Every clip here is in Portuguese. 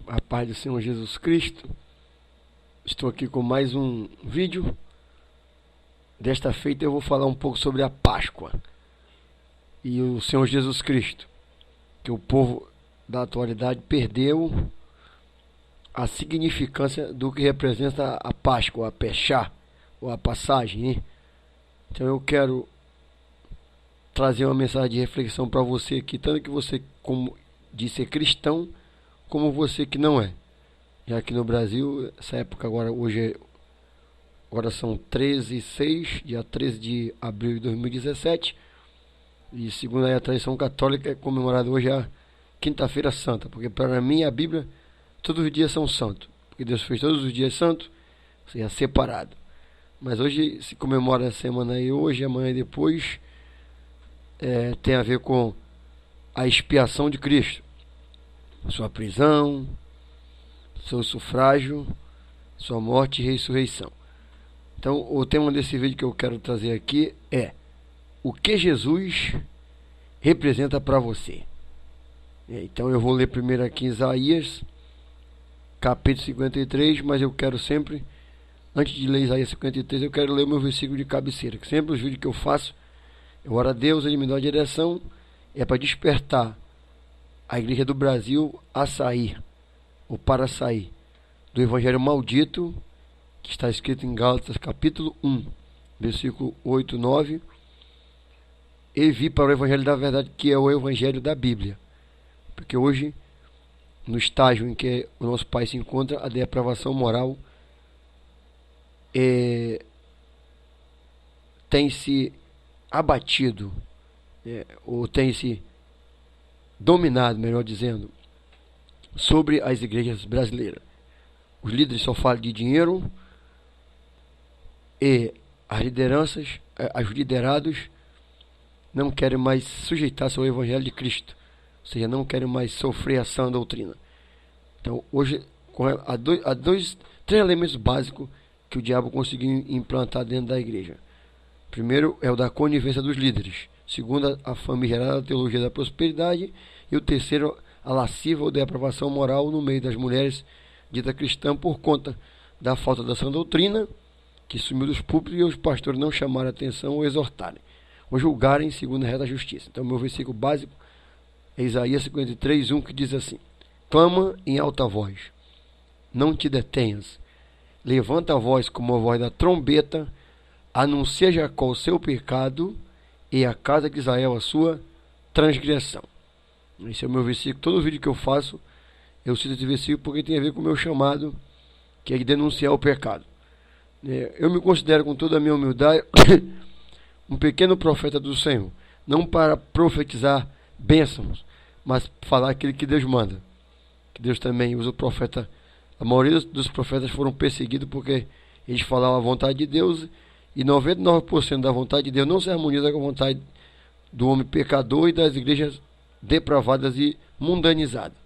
A paz do Senhor Jesus Cristo. Estou aqui com mais um vídeo. Desta feita eu vou falar um pouco sobre a Páscoa e o Senhor Jesus Cristo, que o povo da atualidade perdeu a significância do que representa a Páscoa, a Peshá, ou a passagem, hein? Então eu quero trazer uma mensagem de reflexão para você aqui, tanto que você como disse é cristão, como você que não é. Já que no Brasil, essa época agora, agora são 13/6, dia 13 de abril de 2017, e segundo a tradição católica é comemorado hoje a Quinta-feira Santa, porque para mim a Bíblia, todos os dias são santos, porque Deus fez todos os dias santos, ou seja, separado. Mas hoje se comemora a semana aí, hoje, amanhã e depois, tem a ver com a expiação de Cristo, sua prisão, seu sufrágio, sua morte e ressurreição. Então, o tema desse vídeo que eu quero trazer aqui é: o que Jesus representa para você? Então, eu vou ler primeiro aqui Isaías, capítulo 53, mas eu quero sempre, antes de ler Isaías 53, eu quero ler o meu versículo de cabeceira, que sempre os vídeos que eu faço, eu oro a Deus, Ele me dá uma direção, é para despertar a Igreja do Brasil a sair, ou para sair, do Evangelho maldito, que está escrito em Gálatas capítulo 1, versículo 8 e 9, e vir para o Evangelho da verdade, que é o Evangelho da Bíblia. Porque hoje, no estágio em que o nosso país se encontra, a depravação moral tem se abatido, ou tem se dominado, melhor dizendo, sobre as igrejas brasileiras. Os líderes só falam de dinheiro e as lideranças, os liderados não querem mais sujeitar-se ao Evangelho de Cristo, ou seja, não querem mais sofrer a sã doutrina. Então, hoje, há três elementos básicos que o diabo conseguiu implantar dentro da igreja. Primeiro é o da conivência dos líderes. Segundo, a famigerada teologia da prosperidade. E o terceiro, a lasciva ou depravação moral no meio das mulheres dita cristã por conta da falta da sã doutrina, que sumiu dos púlpitos, e os pastores não chamaram a atenção ou exortarem, ou julgarem segundo a reta justiça. Então, meu versículo básico é Isaías 53, 1, que diz assim: clama em alta voz, não te detenhas, levanta a voz como a voz da trombeta, anuncia Jacó o seu pecado e a casa de Israel a sua transgressão. Esse é o meu versículo. Todo vídeo que eu faço, eu cito esse versículo porque tem a ver com o meu chamado, que é de denunciar o pecado. Eu me considero, com toda a minha humildade, um pequeno profeta do Senhor, não para profetizar bênçãos, mas falar aquilo que Deus manda. Que Deus também usa o profeta. A maioria dos profetas foram perseguidos porque eles falavam a vontade de Deus, e 99% da vontade de Deus não se harmoniza com a vontade do homem pecador e das igrejas depravadas e mundanizadas.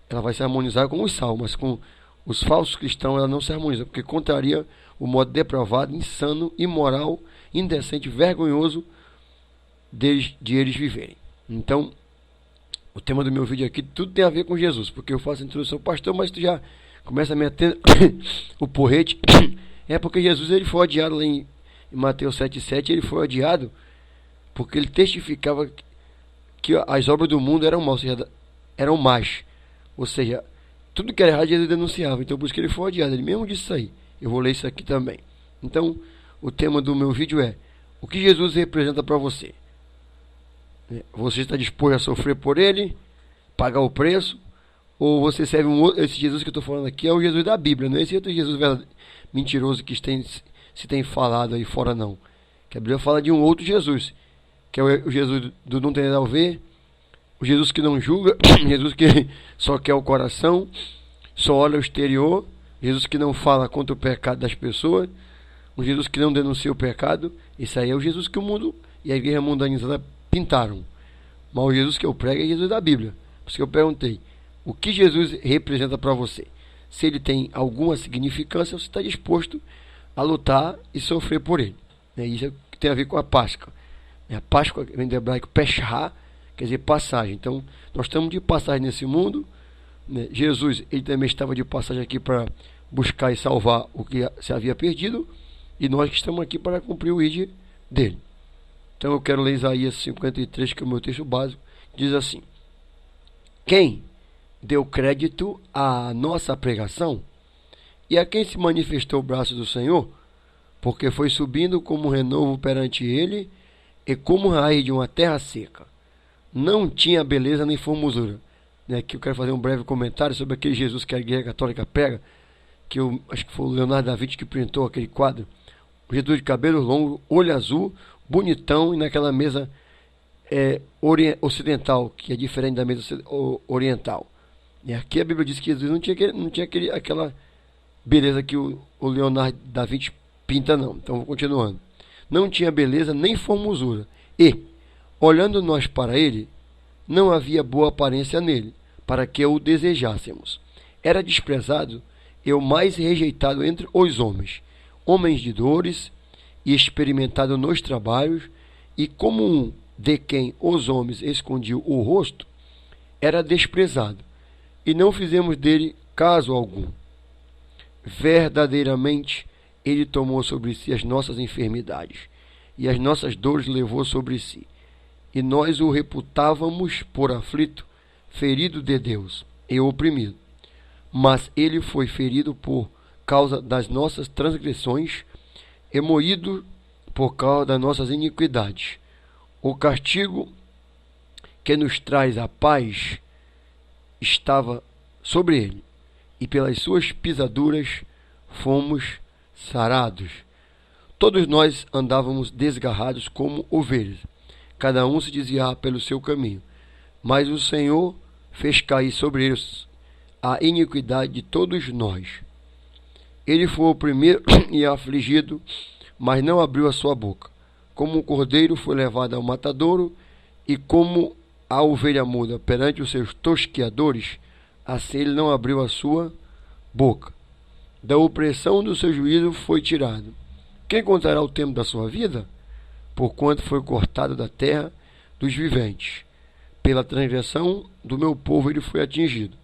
Ela vai se harmonizar com os salvos, mas com os falsos cristãos ela não se harmoniza, porque contraria o modo depravado, insano, imoral, indecente, vergonhoso de eles viverem. Então, o tema do meu vídeo aqui, tudo tem a ver com Jesus, porque eu faço a introdução, pastor, mas tu já começa a meter o porrete. É porque Jesus, ele foi odiado lá em Mateus 7,7, ele foi odiado porque ele testificava que as obras do mundo eram mal, ou seja, eram más. Ou seja, tudo que era errado Jesus denunciava. Então por isso que ele foi odiado. Ele mesmo disse isso aí. Eu vou ler isso aqui também. Então, o tema do meu vídeo é: o que Jesus representa para você? Você está disposto a sofrer por ele? Pagar o preço? Ou você serve esse Jesus que eu estou falando aqui é o Jesus da Bíblia, não é esse outro Jesus mentiroso que se tem falado aí fora, não. Que a Bíblia fala de um outro Jesus, que é o Jesus do não tem nada a ver, o Jesus que não julga, Jesus que só quer o coração, só olha o exterior, Jesus que não fala contra o pecado das pessoas, um Jesus que não denuncia o pecado. Esse aí é o Jesus que o mundo e a igreja mundanizada pintaram. Mas o Jesus que eu prego é Jesus da Bíblia. Por isso que eu perguntei: o que Jesus representa para você? Se ele tem alguma significância, você está disposto a lutar e sofrer por ele. Isso é o que tem a ver com a Páscoa. A Páscoa vem do hebraico Peshá, quer dizer passagem. Então, nós estamos de passagem nesse mundo, né? Jesus, ele também estava de passagem aqui para buscar e salvar o que se havia perdido, e nós que estamos aqui para cumprir o ID dele. Então eu quero ler Isaías 53, que é o meu texto básico, diz assim: quem deu crédito à nossa pregação, e a quem se manifestou o braço do Senhor, porque foi subindo como renovo perante ele, e como raiz de uma terra seca. Não tinha beleza nem formosura. Aqui eu quero fazer um breve comentário sobre aquele Jesus que a Igreja Católica prega, que eu acho que foi o Leonardo da Vinci que printou aquele quadro. O Jesus de cabelo longo, olho azul, bonitão, e naquela mesa ocidental, que é diferente da mesa oriental. E aqui a Bíblia diz que Jesus não tinha aquela beleza que o Leonardo da Vinci pinta, não. Então vou continuando. Não tinha beleza nem formosura, e, olhando nós para ele, não havia boa aparência nele, para que o desejássemos. Era desprezado e o mais rejeitado entre os homens, homens de dores, e experimentado nos trabalhos, e como um de quem os homens escondiam o rosto, era desprezado, e não fizemos dele caso algum. Verdadeiramente, ele tomou sobre si as nossas enfermidades, e as nossas dores levou sobre si. E nós o reputávamos por aflito, ferido de Deus e oprimido. Mas ele foi ferido por causa das nossas transgressões e moído por causa das nossas iniquidades. O castigo que nos traz a paz estava sobre ele, e pelas suas pisaduras fomos sarados. Todos nós andávamos desgarrados como ovelhas, cada um se desviava pelo seu caminho, mas o Senhor fez cair sobre eles a iniquidade de todos nós. Ele foi o primeiro e afligido, mas não abriu a sua boca. Como o cordeiro foi levado ao matadouro, e como a ovelha muda perante os seus tosqueadores, assim ele não abriu a sua boca. Da opressão do seu juízo foi tirado. Quem contará o tempo da sua vida? Porquanto foi cortado da terra dos viventes. Pela transgressão do meu povo ele foi atingido.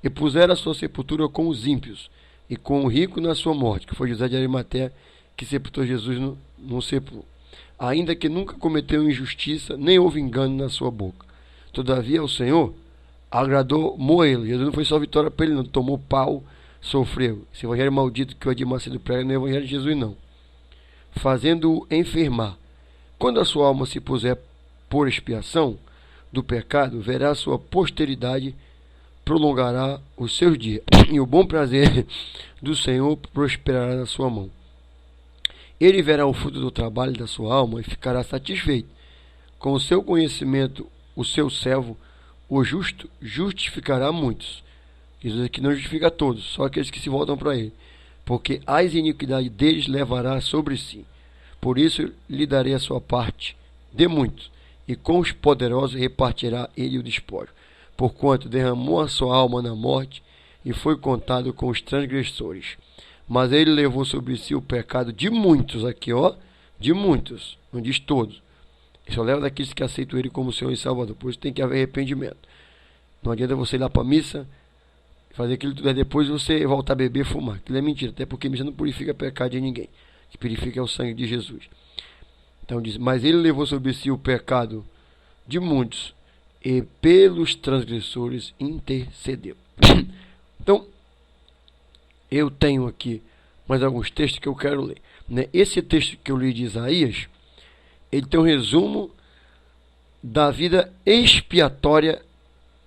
E puseram a sua sepultura com os ímpios, e com o rico na sua morte, que foi José de Arimateia, que sepultou Jesus no sepulcro. Ainda que nunca cometeu injustiça, nem houve engano na sua boca. Todavia o Senhor agradou moê-lo. Jesus não foi só vitória para ele, não. Tomou pau, sofreu. Esse evangelho maldito que o Edir Macedo prega não é o evangelho de Jesus, não. Fazendo-o enfermar. Quando a sua alma se puser por expiação do pecado, verá a sua posteridade, prolongará os seus dias, e o bom prazer do Senhor prosperará na sua mão. Ele verá o fruto do trabalho da sua alma e ficará satisfeito. Com o seu conhecimento, o seu servo, o justo, justificará muitos. Jesus aqui não justifica todos, só aqueles que se voltam para ele. Porque as iniquidades deles levará sobre si. Por isso lhe darei a sua parte de muitos, e com os poderosos repartirá ele o despojo. Porquanto derramou a sua alma na morte, e foi contado com os transgressores. Mas ele levou sobre si o pecado de muitos, aqui ó, de muitos, não diz todos. Ele só leva daqueles que aceitam ele como Senhor e Salvador. Por isso tem que haver arrependimento. Não adianta você ir lá para a missa, fazer aquilo tudo, depois você voltar a beber e fumar. Aquilo é mentira, até porque a missa não purifica pecado de ninguém. O que purifica é o sangue de Jesus. Então diz, mas ele levou sobre si o pecado de muitos, e pelos transgressores intercedeu. Então, eu tenho aqui mais alguns textos que eu quero ler. Esse texto que eu li de Isaías, ele tem um resumo da vida expiatória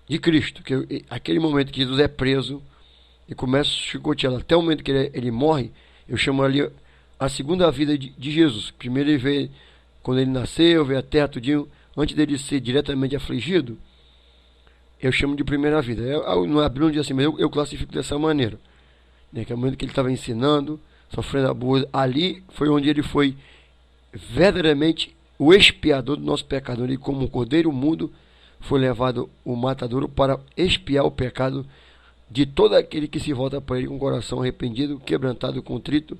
de Cristo. Que aquele momento que Jesus é preso e começa a chicotear até o momento que ele morre, eu chamo ali a segunda vida de Jesus. Primeiro ele veio quando ele nasceu, veio a terra tudinho, antes dele ser diretamente afligido, eu chamo de primeira vida. Não abriu um dia assim, mas eu classifico dessa maneira. Que é o momento que ele estava ensinando, sofrendo abuso, ali foi onde ele foi verdadeiramente o expiador do nosso pecado. Ele, como um cordeiro mudo, foi levado o matadouro para expiar o pecado de todo aquele que se volta para ele com o coração arrependido, quebrantado, contrito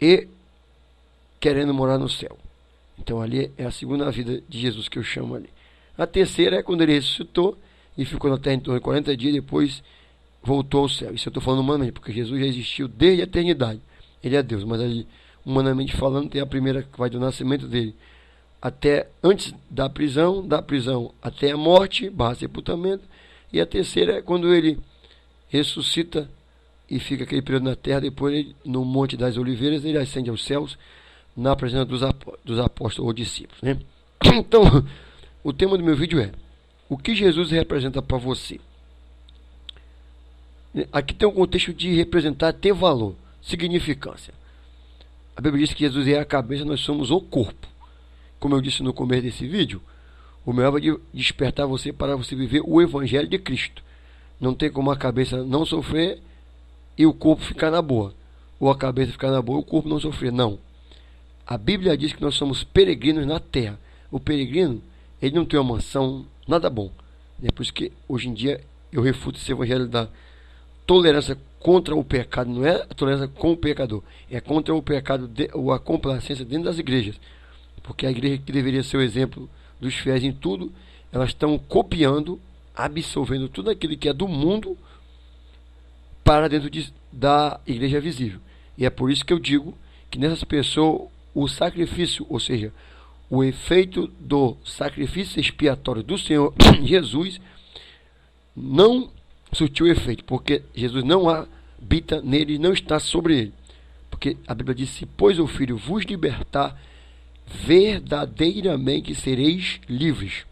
e querendo morar no céu. Então ali é a segunda vida de Jesus que eu chamo ali. A terceira é quando ele ressuscitou, e ficou na terra em torno de 40 dias, depois voltou ao céu. Isso eu estou falando humanamente, porque Jesus já existiu desde a eternidade. Ele é Deus, mas ele, humanamente falando, tem a primeira que vai do nascimento dele até antes da prisão até a morte, barra sepultamento, e a terceira é quando ele ressuscita e fica aquele período na terra. Depois ele, no Monte das Oliveiras, ele ascende aos céus na presença dos apóstolos ou discípulos, né? Então, o tema do meu vídeo é: o que Jesus representa para você? Aqui tem um contexto de representar, ter valor, significância. A Bíblia diz que Jesus é a cabeça, nós somos o corpo. Como eu disse no começo desse vídeo, o meu é de despertar você para você viver o Evangelho de Cristo. Não tem como a cabeça não sofrer e o corpo ficar na boa, ou a cabeça ficar na boa e o corpo não sofrer. Não. A Bíblia diz que nós somos peregrinos na terra. O peregrino, ele não tem uma mansão, nada bom. É por isso que hoje em dia eu refuto esse evangelho da tolerância contra o pecado. Não é a tolerância com o pecador, é contra o pecado ou a complacência dentro das igrejas. Porque a igreja, que deveria ser o exemplo dos fiéis em tudo, elas estão copiando, absorvendo tudo aquilo que é do mundo para dentro da igreja visível. E é por isso que eu digo que nessas pessoas o sacrifício, ou seja, o efeito do sacrifício expiatório do Senhor Jesus não surtiu efeito, porque Jesus não habita nele, não está sobre ele. Porque a Bíblia diz: se pois o Filho vos libertar, verdadeiramente sereis livres.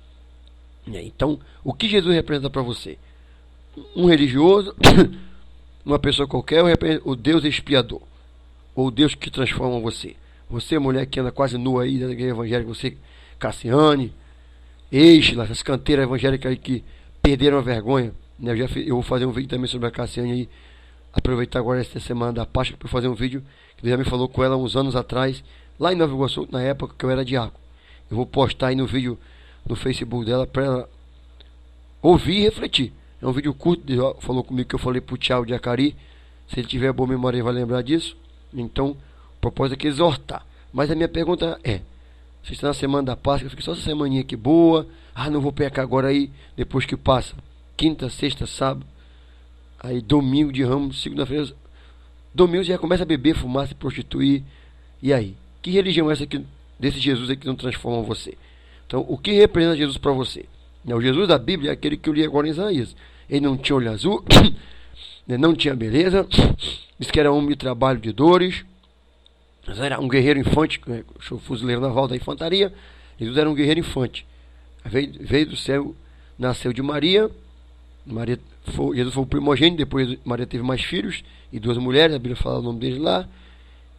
Então, o que Jesus representa para você? Um religioso, uma pessoa qualquer, o Deus expiador, ou o Deus que transforma você. Você, mulher que anda quase nua aí da igreja evangélica, você, Cassiane, Eixla, essas canteiras evangélicas aí que perderam a vergonha, né? Eu vou fazer um vídeo também sobre a Cassiane aí, aproveitar agora esta semana da Páscoa para fazer um vídeo que Deus já me falou com ela uns anos atrás, lá em Nova Iguaçu, na época que eu era diácono. Eu vou postar aí no vídeo no Facebook dela para ela ouvir e refletir. É um vídeo curto. Deus falou comigo que eu falei pro Thiago de Acari. Se ele tiver boa memória, ele vai lembrar disso. Então, o propósito aqui é exortar. Mas a minha pergunta é: você está na semana da Páscoa, fica só essa semaninha aqui boa. Não vou pecar agora aí, depois que passa quinta, sexta, sábado, aí domingo de Ramos, segunda-feira, domingo já começa a beber, fumar, se prostituir. E aí? Que religião é essa aqui, desse Jesus aí que não transforma você? Então, o que representa Jesus para você? O Jesus da Bíblia é aquele que eu li agora em Isaías. Ele não tinha olho azul, não tinha beleza, disse que era homem de trabalho de dores, mas era um guerreiro infante, fuzileiro naval da infantaria. Jesus era um guerreiro infante. Veio do céu, nasceu de Maria. Jesus foi o primogênito, depois Maria teve mais filhos e 2 mulheres, a Bíblia fala o nome deles lá.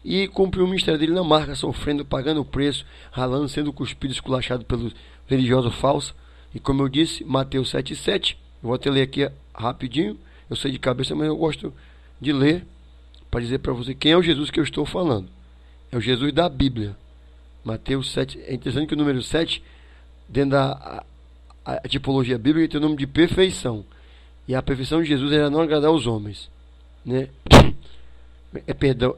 E cumpriu o ministério dele na marca, sofrendo, pagando o preço, ralando, sendo cuspido, esculachado pelos religiosos falsos. E como eu disse, Mateus 7,7, eu vou até ler aqui rapidinho, eu sei de cabeça, mas eu gosto de ler, para dizer para você quem é o Jesus que eu estou falando. É o Jesus da Bíblia. Mateus 7, é interessante que o número 7, dentro da a tipologia bíblica, tem o nome de perfeição. E a perfeição de Jesus era não agradar os homens, né? Perdão.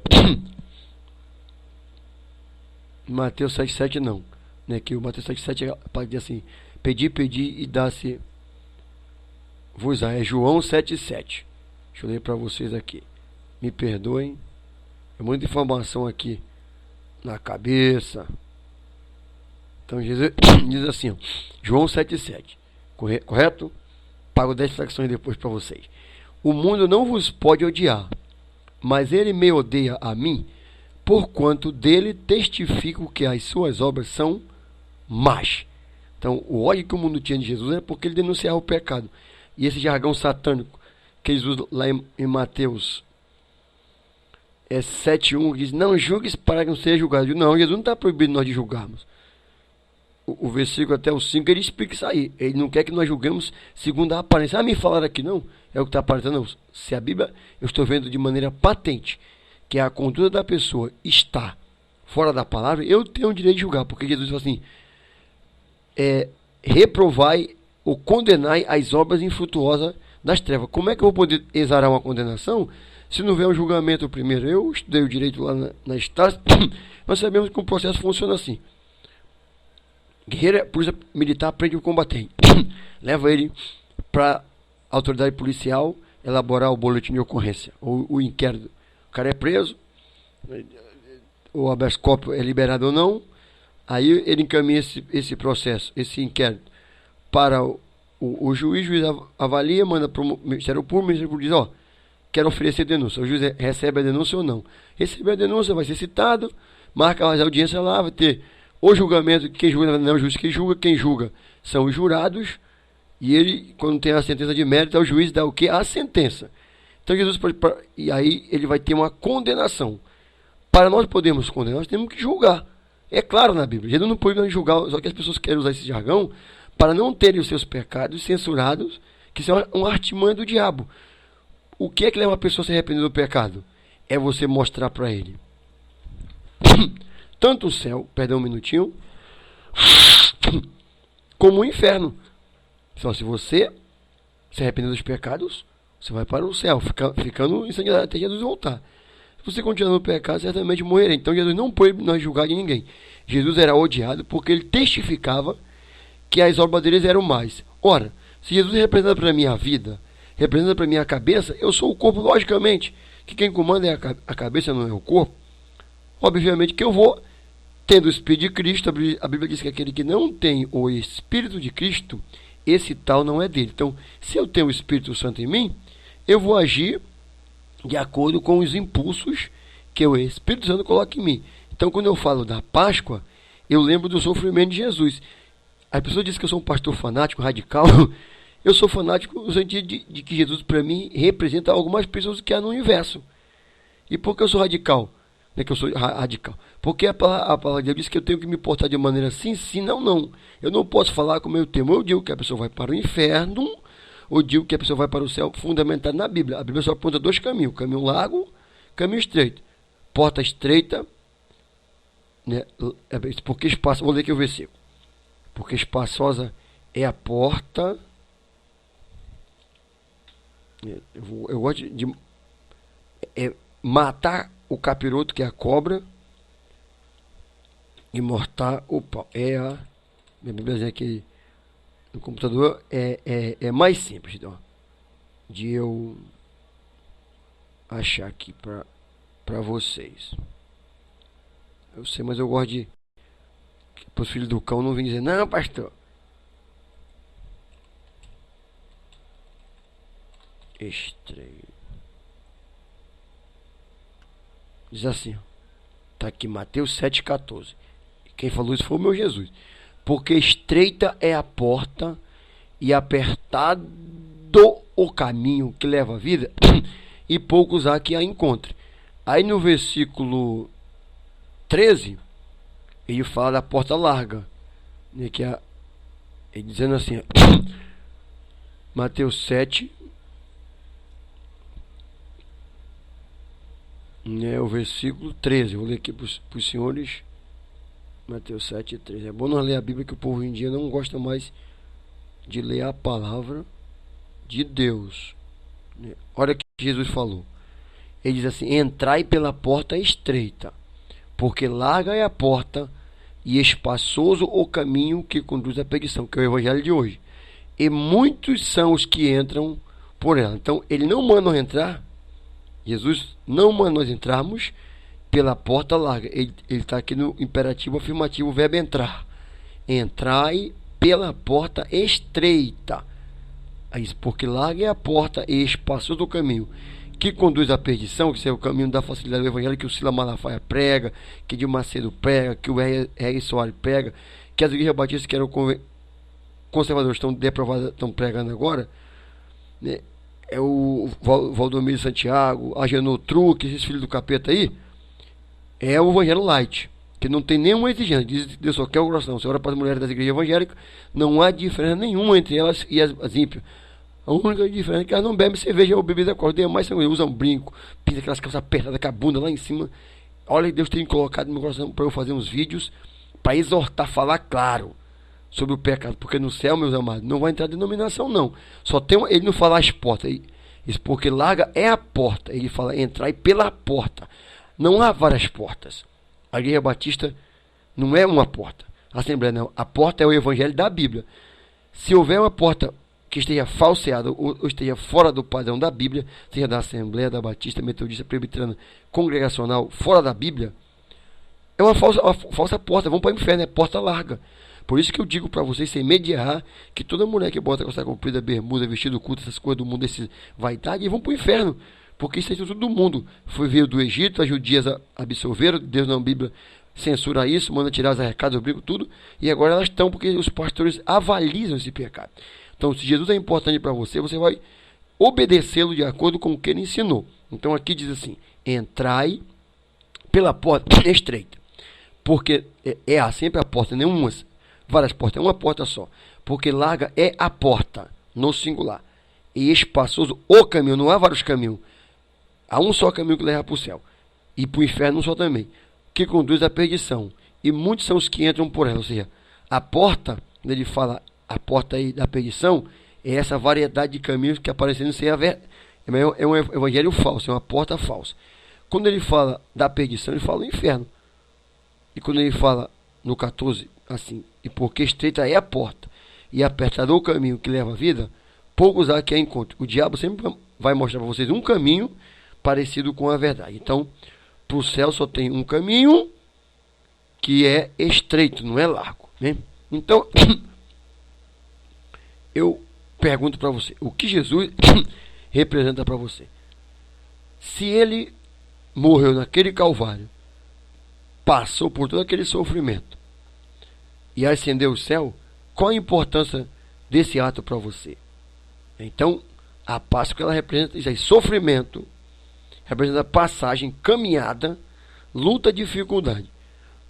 Mateus 7,7 não, né? Que o Mateus 7,7 pode dizer assim: pedi e dá-se vos a. É João 7,7. Deixa eu ler para vocês aqui. Me perdoem, é muita informação aqui na cabeça. Então Jesus diz assim, ó, João 7,7, correto? Pago 10 fracções depois para vocês. O mundo não vos pode odiar, mas ele me odeia a mim, porquanto dele testifico que as suas obras são más. Então, o ódio que o mundo tinha de Jesus era porque ele denunciava o pecado. E esse jargão satânico que Jesus lá em Mateus 7,1 diz: não julgues para que não seja julgado. Não, Jesus não está proibindo nós de julgarmos. O versículo até o 5 ele explica isso aí. Ele não quer que nós julguemos segundo a aparência. Me falaram aqui não, é o que está aparecendo. Não. Se a Bíblia, eu estou vendo de maneira patente que a conduta da pessoa está fora da palavra, eu tenho o direito de julgar, porque Jesus fala assim: reprovai ou condenai as obras infrutuosas das trevas. Como é que eu vou poder exarar uma condenação se não vier um julgamento primeiro? Eu estudei o direito lá na Estácio, nós sabemos que o processo funciona assim: guerreiro, polícia militar prende o combatente, leva ele para a autoridade policial elaborar o boletim de ocorrência, ou o inquérito. O cara é preso, o habeas corpus é liberado ou não, aí ele encaminha esse processo, esse inquérito, para o juiz avalia, manda para o Ministério Público, o Ministério Público diz, quero oferecer denúncia. O juiz recebe a denúncia ou não. Recebe a denúncia, vai ser citado, marca a audiência lá, vai ter o julgamento, quem julga não é o juiz que julga, quem julga são os jurados, e ele, quando tem a sentença de mérito, o juiz dá o quê? A sentença. Então Jesus pode, e aí ele vai ter uma condenação. Para nós podermos condenar, nós temos que julgar. É claro na Bíblia, Jesus não pode julgar, só que as pessoas querem usar esse jargão para não terem os seus pecados censurados, que são um artimanha do diabo. O que é que leva uma pessoa a se arrepender do pecado? É você mostrar para ele tanto o céu, perdão um minutinho, como o inferno. Só se você se arrepender dos pecados, você vai para o céu, ficando em santidade até Jesus voltar. Se você continuar no pecado, certamente morrerá. Então Jesus não pôde nós julgar de ninguém. Jesus era odiado porque ele testificava que as obras deles eram mais. Ora, se Jesus representa para a minha vida, representa para a minha cabeça, eu sou o corpo, logicamente, que quem comanda é a cabeça, não é o corpo. Obviamente que eu vou, tendo o Espírito de Cristo, a Bíblia diz que aquele que não tem o Espírito de Cristo, esse tal não é dele. Então, se eu tenho o Espírito Santo em mim, eu vou agir de acordo com os impulsos que o Espírito Santo coloca em mim. Então, quando eu falo da Páscoa, eu lembro do sofrimento de Jesus. As pessoas dizem que eu sou um pastor fanático, radical. Eu sou fanático no sentido de que Jesus, para mim, representa algumas pessoas que há no universo. E por que eu sou radical? Não é que eu sou radical. Porque a palavra de Deus diz que eu tenho que me portar de maneira sim, sim, não, não. Eu não posso falar como eu temo. Eu digo que a pessoa vai para o inferno, ou digo que a pessoa vai para o céu, fundamentado na Bíblia. A Bíblia só aponta dois caminhos: caminho largo, caminho estreito. Porta estreita, né? Porque espaço, vou ler aqui o versículo. Porque espaçosa é a porta. Eu gosto de matar o capiroto, que é a cobra, e mortar o pau. Minha Bíblia diz aqui no computador é mais simples, então, de eu achar aqui para vocês. Eu sei, mas eu gosto de para os filhos do cão não vêm dizer, não, pastor. Estreito. Diz assim, está aqui Mateus 7,14. Quem falou isso foi o meu Jesus. Porque estreita é a porta e apertado o caminho que leva à vida, e poucos há que a encontrem. Aí no versículo 13, ele fala da porta larga, né, que é, ele dizendo assim, Mateus 7, né, o versículo 13, vou ler aqui para os senhores, Mateus 7, 13. É bom nós ler a Bíblia, que o povo hoje em dia não gosta mais de ler a palavra de Deus, né? Olha o que Jesus falou. Ele diz assim, entrai pela porta estreita, porque larga é a porta e espaçoso o caminho que conduz à perdição, que é o evangelho de hoje, e muitos são os que entram por ela. Então ele não manda nós entrar, Jesus não manda nós entrarmos pela porta larga. Ele está aqui no imperativo afirmativo, o verbo entrar. Entrai pela porta estreita, porque larga é a porta e espaçoso o caminho que conduz à perdição, que é o caminho da facilidade do evangelho, que o Silas Malafaia prega, que de Macedo prega, que o R. Soares prega, que as igrejas batistas que eram conservadores estão deprovadas, estão pregando agora, né? É o Valdomiro Santiago, Agenor Truque, esses filhos do capeta aí, é o evangelho light, que não tem nenhuma exigência. Diz Deus só quer o coração. Você ora para as mulheres das igrejas evangélicas, não há diferença nenhuma entre elas e as ímpias. A única diferença é que elas não bebem cerveja ou bebida alcoólica, mais sangue, usam brinco, pinta aquelas calças apertadas com a bunda lá em cima. Olha, Deus tem colocado no meu coração para eu fazer uns vídeos para exortar, falar claro sobre o pecado, porque no céu, meus amados, não vai entrar denominação, não. Só tem ele não fala as portas, isso porque larga é a porta. Ele fala entrar pela porta. Não há várias portas. A igreja batista não é uma porta. A Assembleia não. A porta é o evangelho da Bíblia. Se houver uma porta que esteja falseado ou esteja fora do padrão da Bíblia, seja da Assembleia, da Batista, Metodista, Presbiteriana, Congregacional, fora da Bíblia, é uma falsa porta. Vão para o inferno, é porta larga. Por isso que eu digo para vocês, sem medo de errar, que toda mulher que bota calça comprida, bermuda, vestido curto, essas coisas do mundo, esse vaidade, vão para o inferno. Porque isso é tudo do mundo. Veio do Egito, as judias absorveram, Deus na Bíblia censura isso, manda tirar os arrecados, eu brigo tudo, e agora elas estão, porque os pastores avalizam esse pecado. Então, se Jesus é importante para você, você vai obedecê-lo de acordo com o que ele ensinou. Então, aqui diz assim: entrai pela porta estreita. Porque há sempre a porta, nenhuma, várias portas, é uma porta só. Porque larga é a porta, no singular. E espaçoso o caminho, não há vários caminhos. Há um só caminho que leva para o céu. E para o inferno um só também, que conduz à perdição. E muitos são os que entram por ela. Ou seja, a porta, quando ele fala a porta aí da perdição, é essa variedade de caminhos que aparecendo ser é um evangelho falso, é uma porta falsa. Quando ele fala da perdição, ele fala do inferno. E quando ele fala no 14, assim, e porque estreita é a porta, e apertado o caminho que leva à vida, poucos há que a encontre. O diabo sempre vai mostrar para vocês um caminho parecido com a verdade. Então, para o céu só tem um caminho que é estreito, não é largo, né? Então, eu pergunto para você, o que Jesus representa para você? Se ele morreu naquele Calvário, passou por todo aquele sofrimento e ascendeu ao céu, qual a importância desse ato para você? Então, a Páscoa ela representa isso aí, sofrimento, representa passagem, caminhada, luta, dificuldade.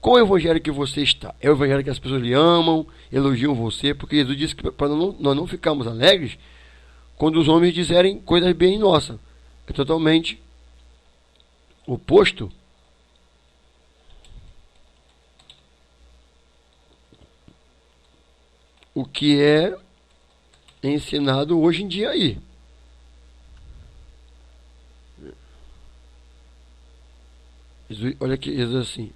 Qual é o evangelho que você está? É o evangelho que as pessoas lhe amam, elogiam você, porque Jesus disse que para nós não ficarmos alegres quando os homens disserem coisas bem nossas. É totalmente oposto o que é ensinado hoje em dia aí. Jesus, olha aqui, Jesus assim.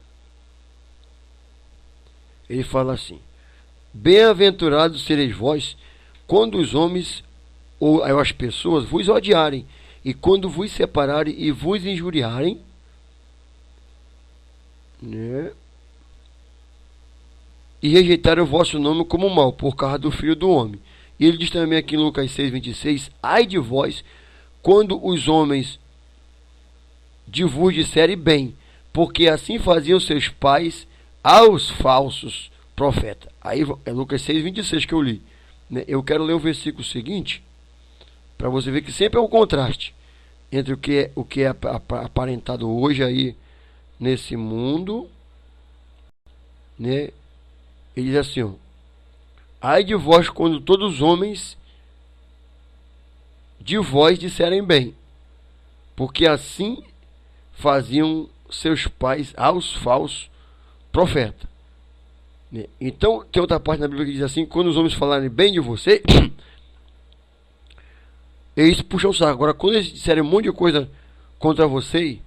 Ele fala assim: bem-aventurados sereis vós quando os homens ou as pessoas vos odiarem, e quando vos separarem e vos injuriarem, né? E rejeitarem o vosso nome como mal, por causa do Filho do Homem. E ele diz também aqui em Lucas 6:26, ai de vós, quando os homens de vos disserem bem, porque assim faziam seus pais aos falsos profetas. Aí é Lucas 6:26 que eu li, né? Eu quero ler o versículo seguinte, para você ver que sempre é um contraste entre o que é aparentado hoje aí nesse mundo, né? Ele diz assim, ó: ai de vós quando todos os homens de vós disserem bem, porque assim faziam seus pais aos falsos profetas. Então tem outra parte na Bíblia que diz assim: quando os homens falarem bem de você, eles puxam o saco. Agora, quando eles disserem um monte de coisa contra você,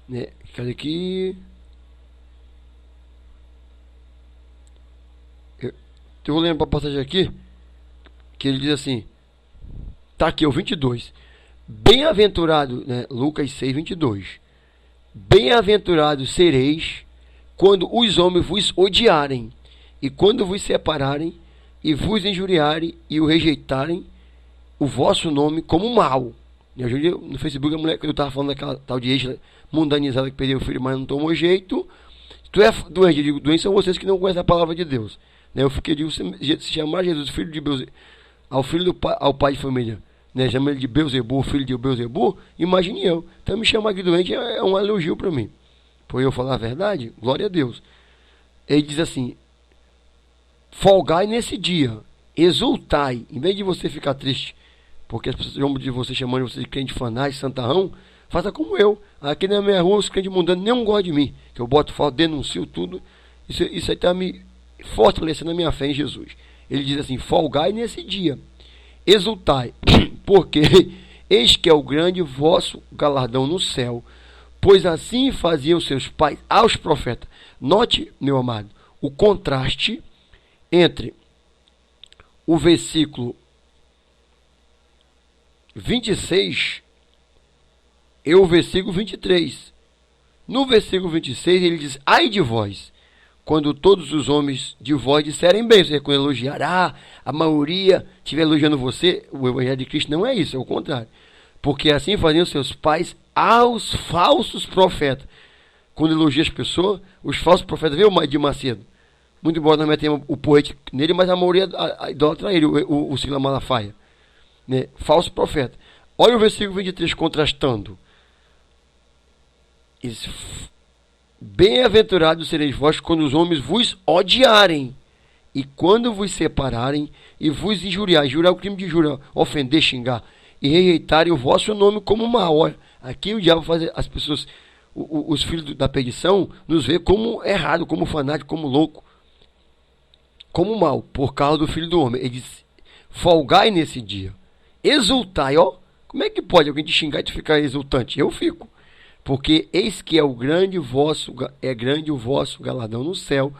né? Quer dizer que eu vou lembrar a passagem aqui, que ele diz assim, tá aqui o 22, bem-aventurado, né? Lucas 6:22, bem-aventurados sereis quando os homens vos odiarem, e quando vos separarem, e vos injuriarem, e o rejeitarem o vosso nome como mal. Eu no Facebook, a mulher que eu estava falando daquela tal de ex mundanizada que perdeu o filho, mas não tomou jeito. Tu é doente, eu digo, doentes são vocês que não conhecem a palavra de Deus. Eu fiquei, digo, se chamar Jesus filho de Beuzebu, ao pai de família, né? Chama ele de Beuzebu, filho de Beuzebu, imagine eu. Então me chamar de doente é um elogio para mim. Por eu falar a verdade, glória a Deus. Ele diz assim: folgai nesse dia, exultai, em vez de você ficar triste, porque as pessoas chamam de você, chamando você de crente fanático, santarrão, faça como eu. Aqui na minha rua, os crentes mundanos nem gostam de mim, que eu boto foto, denuncio tudo. Isso aí está me fortalecendo a minha fé em Jesus. Ele diz assim: folgai nesse dia, exultai, porque eis que é o grande vosso galardão no céu, pois assim faziam seus pais aos profetas. Note, meu amado, o contraste entre o versículo 26 e o versículo 23. No versículo 26 ele diz: ai de vós, quando todos os homens de vós disserem bem, ou seja, quando elogiará, a maioria estiver elogiando você. O Evangelho de Cristo não é isso, é o contrário. Porque assim faziam seus pais aos falsos profetas. Quando elogia as pessoas, os falsos profetas, vê o de Macedo. Muito embora nós metemos o poeta nele, mas a maioria idolatra ele, o Silas Malafaia. Né? Falso profeta. Olha o versículo 23 contrastando. Bem-aventurados sereis vós quando os homens vos odiarem, e quando vos separarem e vos injuriarem. Jurar o crime de jurar, ofender, xingar, e rejeitarem o vosso nome como mal. Olha, aqui o diabo faz as pessoas, os filhos da perdição, nos vê como errado, como fanático, como louco, como mal, por causa do Filho do Homem. Ele diz: folgai nesse dia, exultai. Ó, como é que pode alguém te xingar e tu ficar exultante? Eu fico. Porque eis que é grande o vosso galardão no céu,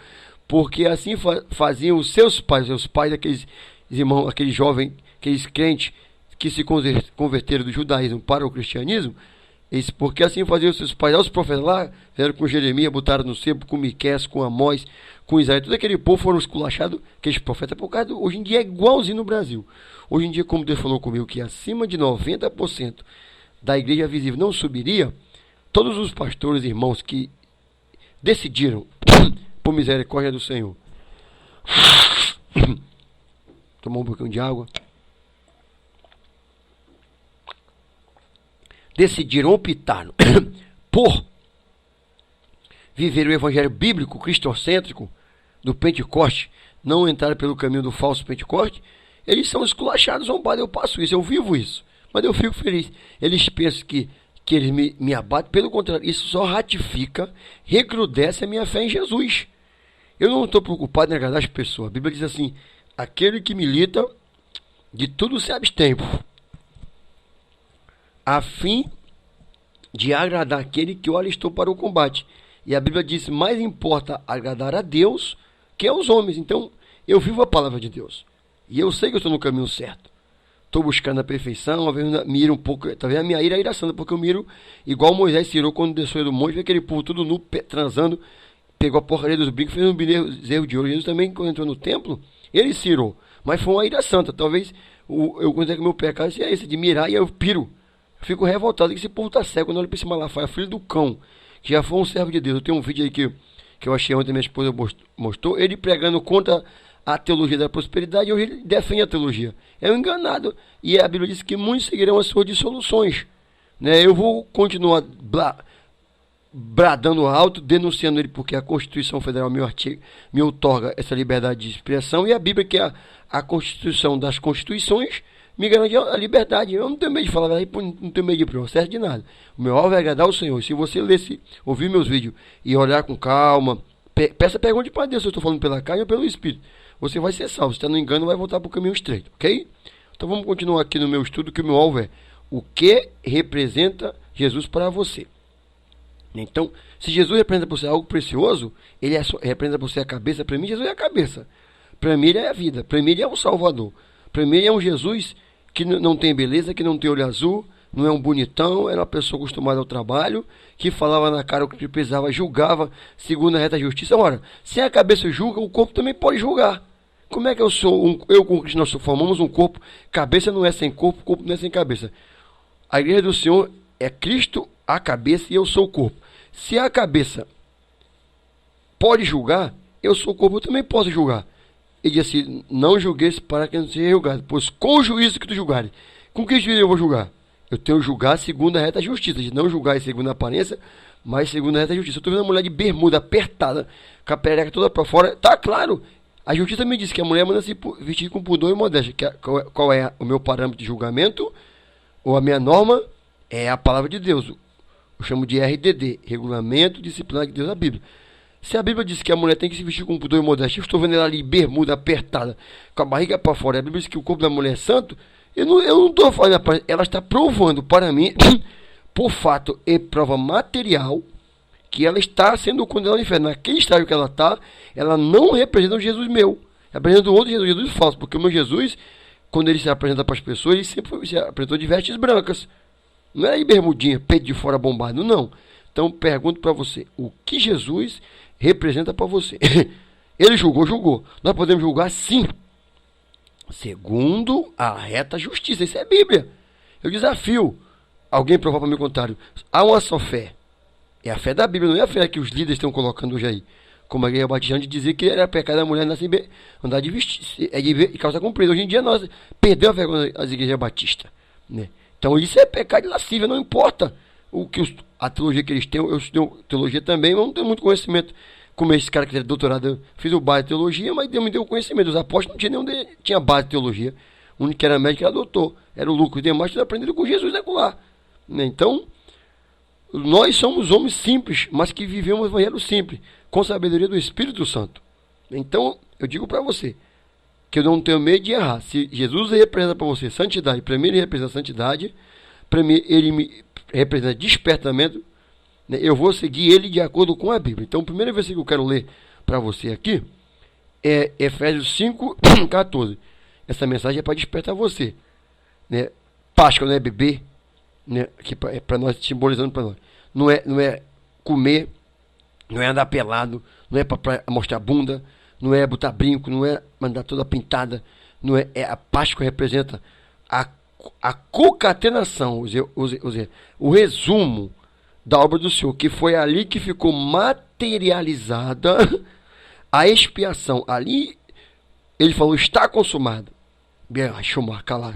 porque assim faziam os seus pais, aqueles irmãos, aqueles jovens, aqueles crentes que se converteram do judaísmo para o cristianismo. Porque assim faziam os seus pais aos profetas lá, fizeram com Jeremias, botaram no sebo, com Miqueias, com Amós, com Isaías. Todo aquele povo foram esculachados, aqueles profetas, por causa hoje em dia é igualzinho no Brasil. Hoje em dia, como Deus falou comigo, que acima de 90% da igreja visível não subiria, todos os pastores e irmãos que decidiram, por misericórdia do Senhor, tomar um pouquinho de água, decidiram, optaram por viver o evangelho bíblico, cristocêntrico, do Pentecoste, não entraram pelo caminho do falso Pentecoste, eles são esculachados, zombados. Eu passo isso, eu vivo isso, mas eu fico feliz. Eles pensam que eles me abatem, pelo contrário, isso só ratifica, recrudesce a minha fé em Jesus. Eu não estou preocupado em agradar as pessoas. A Bíblia diz assim: aquele que milita, de tudo se abstém, a fim de agradar aquele que o alistou para o combate. E a Bíblia diz: mais importa agradar a Deus que aos homens. Então, eu vivo a palavra de Deus, e eu sei que eu estou no caminho certo. Estou buscando a perfeição, às vezes miro um pouco, talvez a minha ira é iraçando, porque eu miro igual Moisés se irou quando desceu do monte, vê aquele povo tudo nu, transando, pegou a porcaria dos brincos, fez um bezerro de ouro. Jesus também, quando entrou no templo, ele se irou, mas foi uma ira santa. Talvez eu considero que o meu pecado é esse, de mirar, e eu piro. Eu fico revoltado que esse povo está cego. Quando eu olho para esse Malafaia, filho do cão, que já foi um servo de Deus. Eu tenho um vídeo aí que eu achei ontem, minha esposa mostrou, ele pregando contra a teologia da prosperidade, e hoje ele defende a teologia. É um enganado. E a Bíblia diz que muitos seguirão as suas dissoluções. Né? Eu vou continuar bradando alto, denunciando ele, porque a Constituição Federal me outorga essa liberdade de expressão, e a Bíblia, que é a Constituição das Constituições, me garante a liberdade. Eu não tenho medo de falar, não tenho medo de processo de nada. O meu alvo é agradar ao Senhor. Se você ouvir meus vídeos e olhar com calma, peça pergunta para Deus se eu estou falando pela carne ou pelo Espírito. Você vai ser salvo. Se está no engano, vai voltar para o caminho estreito, ok? Então vamos continuar aqui no meu estudo, que o meu alvo é: o que representa Jesus para você? Então, se Jesus representa para você algo precioso, ele representa para você a cabeça. Para mim, Jesus é a cabeça. Para mim, ele é a vida. Para mim, ele é o Salvador. Para mim, ele é um Jesus que não tem beleza, que não tem olho azul, não é um bonitão, era uma pessoa acostumada ao trabalho, que falava na cara o que precisava, julgava segundo a reta justiça. Ora, se a cabeça julga, o corpo também pode julgar. Como é que eu com Cristo, nós formamos um corpo? Cabeça não é sem corpo, corpo não é sem cabeça. A igreja do Senhor é Cristo a cabeça e eu sou o corpo. Se a cabeça pode julgar, eu sou o corpo, eu também posso julgar. Ele diz assim: não julgueis para que não seja julgado, pois com o juízo que tu julgares. Com que juízo eu vou julgar? Eu tenho que julgar segundo a reta justiça, de não julgar segundo a aparência, mas segundo a reta justiça. Eu estou vendo uma mulher de bermuda apertada, com a perereca toda para fora, tá claro. A justiça me diz que a mulher manda se vestir com pudor e modéstia. Qual é o meu parâmetro de julgamento? Ou a minha norma? É a palavra de Deus. Eu chamo de RDD, Regulamento Disciplinar de Deus, a Bíblia. Se a Bíblia diz que a mulher tem que se vestir com pudor e modéstia, eu estou vendo ela ali bermuda apertada, com a barriga para fora, a Bíblia diz que o corpo da mulher é santo, eu não estou falando, ela está provando para mim, por fato e prova material, que ela está sendo condenada ao inferno. Naquele estágio que ela está, ela não representa o Jesus meu, representa o outro Jesus, Jesus falso, porque o meu Jesus, quando ele se apresenta para as pessoas, ele sempre se apresentou de vestes brancas. Não era de bermudinha, peito de fora bombado, não. Então, pergunto para você, o que Jesus representa para você? Ele julgou. Nós podemos julgar sim, segundo a reta justiça. Isso é Bíblia. Eu desafio alguém provar para o meu contrário. Há uma só fé. É a fé da Bíblia, não é a fé que os líderes estão colocando hoje aí. Como a igreja batista de dizer que era pecado a mulher andar de vestir, de calça comprida. Hoje em dia nós perdemos a vergonha das igrejas batistas, né? Então isso é pecado de lascívia, não importa o que a teologia que eles têm. Eu estudei teologia também, mas não tenho muito conhecimento. Como esse cara que tem doutorado, eu fiz o base de teologia, mas Deus me deu conhecimento. Os apóstolos não tinham nenhum tinha base de teologia. O único que era médico era doutor, era o Lucas. Os demais tinham aprendido com Jesus lá, né? Então, nós somos homens simples, mas que vivemos o evangelho simples, com sabedoria do Espírito Santo. Então, eu digo para você, que eu não tenho medo de errar. Se Jesus representa para você santidade, para mim ele representa santidade, para mim ele me representa despertamento, né? Eu vou seguir ele de acordo com a Bíblia. Então, o primeiro versículo que eu quero ler para você aqui é Efésios 5:14. Essa mensagem é para despertar você, né? Páscoa não é beber, né? Que é para nós, simbolizando para nós. Não é comer, não é andar pelado, não é para mostrar bunda, não é botar brinco, não é mandar toda pintada, não é a Páscoa representa a concatenação, o resumo da obra do Senhor, que foi ali que ficou materializada a expiação. Ali ele falou, está consumado.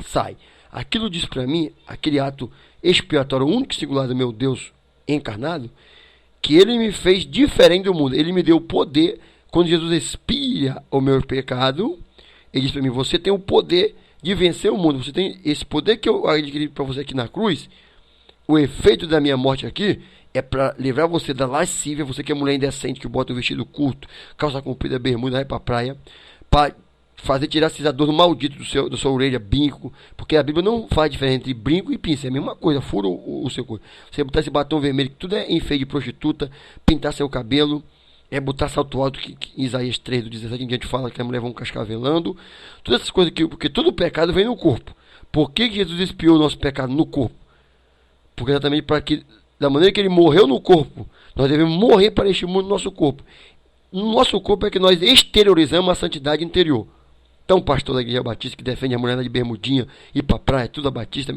Sai. Aquilo diz para mim, aquele ato expiatório único e singular do meu Deus encarnado, que ele me fez diferente do mundo. Ele me deu o poder. Quando Jesus expia o meu pecado, ele diz para mim, você tem o poder de vencer o mundo. Você tem esse poder que eu adquiri para você aqui na cruz. O efeito da minha morte aqui é para livrar você da lascívia, você que é mulher indecente, que bota um vestido curto, calça comprida, bermuda, vai para a praia, para fazer tirar esse adorno maldito da sua orelha, brinco, porque a Bíblia não faz diferença entre brinco e pinça, é a mesma coisa, fura o seu corpo. Você botar esse batom vermelho, que tudo é enfeite de prostituta, pintar seu cabelo, botar salto alto, que Isaías 3, do 17 em diante fala que a mulher vai cascavelando, todas essas coisas, porque todo pecado vem no corpo. Por que Jesus expiou o nosso pecado no corpo? Porque exatamente para que, da maneira que ele morreu no corpo, nós devemos morrer para este mundo no nosso corpo. No nosso corpo é que nós exteriorizamos a santidade interior. Então, pastor da igreja batista que defende a mulher de bermudinha, ir para a praia, tudo a batista,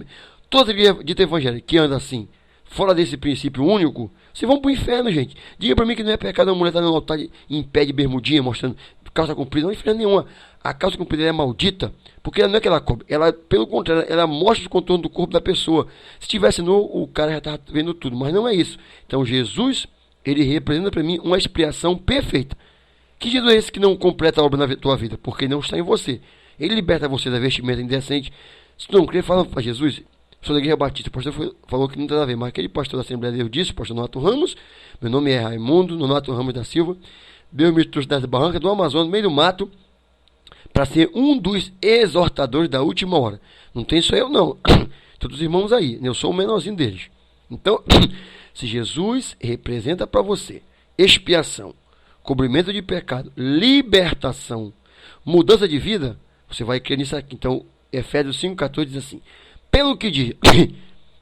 toda a igreja dita evangélica que anda assim, fora desse princípio único, vocês vão para o inferno, gente. Diga para mim que não é pecado a mulher estar no altar em pé de bermudinha, mostrando calça comprida, não é inferno nenhuma. A calça comprida é maldita, porque ela não é que ela cobre, ela, pelo contrário, ela mostra o contorno do corpo da pessoa. Se tivesse nu, o cara já estava vendo tudo, mas não é isso. Então, Jesus, ele representa para mim uma expiação perfeita. Que Jesus é esse que não completa a obra na tua vida? Porque não está em você. Ele liberta você da vestimenta indecente. Se tu não crê, fala para Jesus. Sou da igreja batista. O pastor falou que não tem nada a ver. Mas aquele pastor da Assembleia de Deus disse, pastor Nonato Ramos. Meu nome é Raimundo Nonato Ramos da Silva. Deus me trouxe das barrancas do Amazonas, no meio do mato, para ser um dos exortadores da última hora. Não tem só eu, não. Todos os irmãos aí. Eu sou o menorzinho deles. Então, se Jesus representa para você expiação, cobrimento de pecado, libertação, mudança de vida, você vai crer nisso aqui. Então, Efésios 5,14 diz assim, pelo que diz,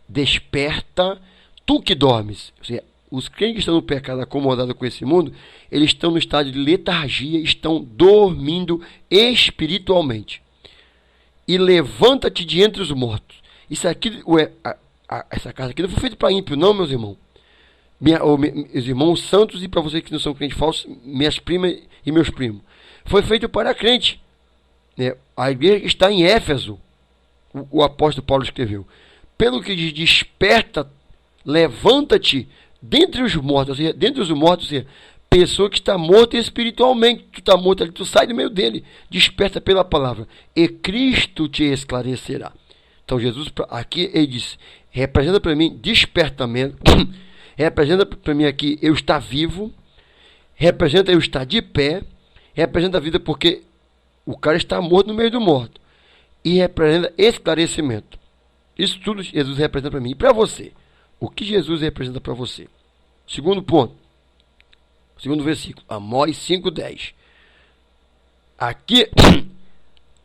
desperta tu que dormes. Ou seja, os crentes que estão no pecado acomodados com esse mundo, eles estão no estado de letargia, estão dormindo espiritualmente. E levanta-te de entre os mortos. Isso aqui, essa casa aqui não foi feita para ímpio, não, meus irmãos. Meus irmãos santos, e para vocês que não são crentes falsos, minhas primas e meus primos. Foi feito para crente. A igreja está em Éfeso, o apóstolo Paulo escreveu. Pelo que diz, desperta, levanta-te dentre os mortos, ou seja, dentre os mortos, ou seja, pessoa que está morta espiritualmente, tu está morto ali, tu sai do meio dele, desperta pela palavra, e Cristo te esclarecerá. Então Jesus, aqui ele diz, representa para mim despertamento, representa para mim aqui eu estar vivo, representa eu estar de pé, representa a vida porque o cara está morto no meio do morto, e representa esclarecimento. Isso tudo Jesus representa para mim. E para você, o que Jesus representa para você? Segundo ponto, segundo versículo, Amós 5,10. Aqui,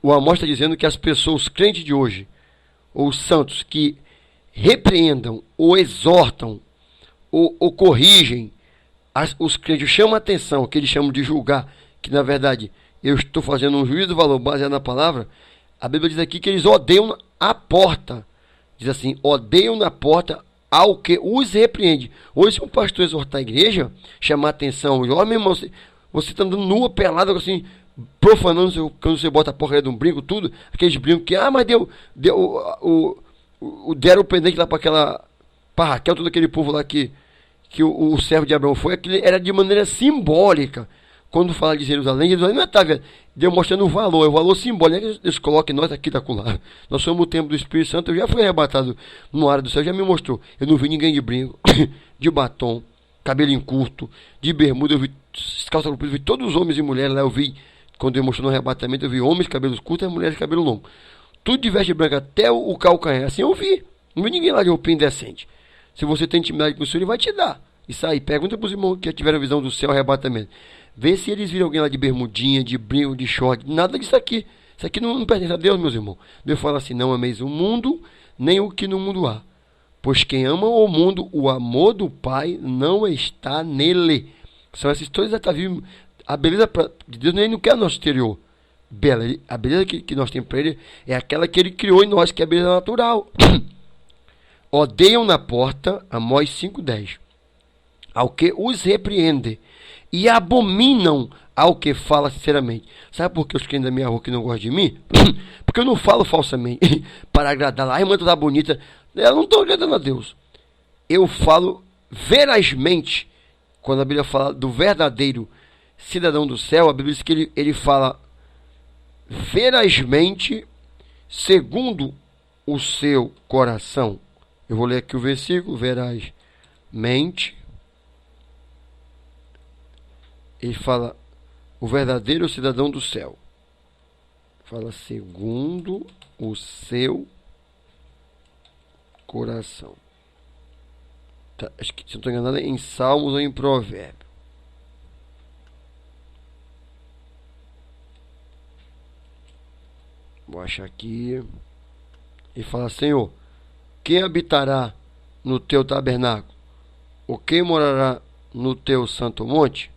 o Amós está dizendo que as pessoas, os crentes de hoje, ou os santos que repreendam, ou exortam, ou corrigem os crentes, chamam a atenção, que eles chamam de julgar, que na verdade eu estou fazendo um juízo do valor baseado na palavra. A Bíblia diz aqui que eles odeiam a porta. Diz assim, odeiam na porta ao que os repreende. Hoje, se um pastor exortar a igreja, chamar a atenção, ó, meu irmão, você está andando nua, pelada, assim, profanando, quando você bota a porcaria de um brinco, tudo, aqueles brincos que, mas deram o pendente lá para aquela, para Raquel, todo aquele povo lá que o servo de Abraão foi, aquele era de maneira simbólica. Quando fala de Jerusalém não está demonstrando o valor simbólico. Eles colocam nós aqui da colar. Nós somos o templo do Espírito Santo. Eu já fui arrebatado no ar do céu, já me mostrou. Eu não vi ninguém de brinco, de batom, cabelo curto, de bermuda. Eu vi calça comprida, eu vi todos os homens e mulheres lá. Eu vi, quando eu mostrou no arrebatamento, eu vi homens cabelos curtos e mulheres de cabelo longo. Tudo de veste branca até o calcanhar. Assim eu vi. Não vi ninguém lá de roupinha decente. Se você tem intimidade com o Senhor, Ele vai te dar. Isso aí, pergunta para os irmãos que tiveram visão do céu, arrebatamento. Vê se eles viram alguém lá de bermudinha, de brinco, de short, nada disso aqui. Isso aqui não pertence a Deus, meus irmãos. Deus fala assim, não ameis o mundo, nem o que no mundo há. Pois quem ama o mundo, o amor do Pai não está nele. São essas todas a beleza de Deus ele não quer nosso exterior. A beleza que nós temos para Ele é aquela que Ele criou em nós, que é a beleza natural. Odeiam na porta, Amós 5:10, ao que os repreende, e abominam ao que fala sinceramente. Sabe por que os crentes da minha rua que não gostam de mim? Porque eu não falo falsamente para agradar lá. A irmã está bonita. Eu não estou agradando a Deus. Eu falo verazmente. Quando a Bíblia fala do verdadeiro cidadão do céu, a Bíblia diz que ele fala verazmente segundo o seu coração. Eu vou ler aqui o versículo, verazmente. Ele fala o verdadeiro cidadão do céu. Fala segundo o seu coração. Tá, acho que, se não estou enganado, é em Salmos ou em Provérbio. Vou achar aqui. Ele fala, Senhor, quem habitará no teu tabernáculo? Ou quem morará no teu santo monte?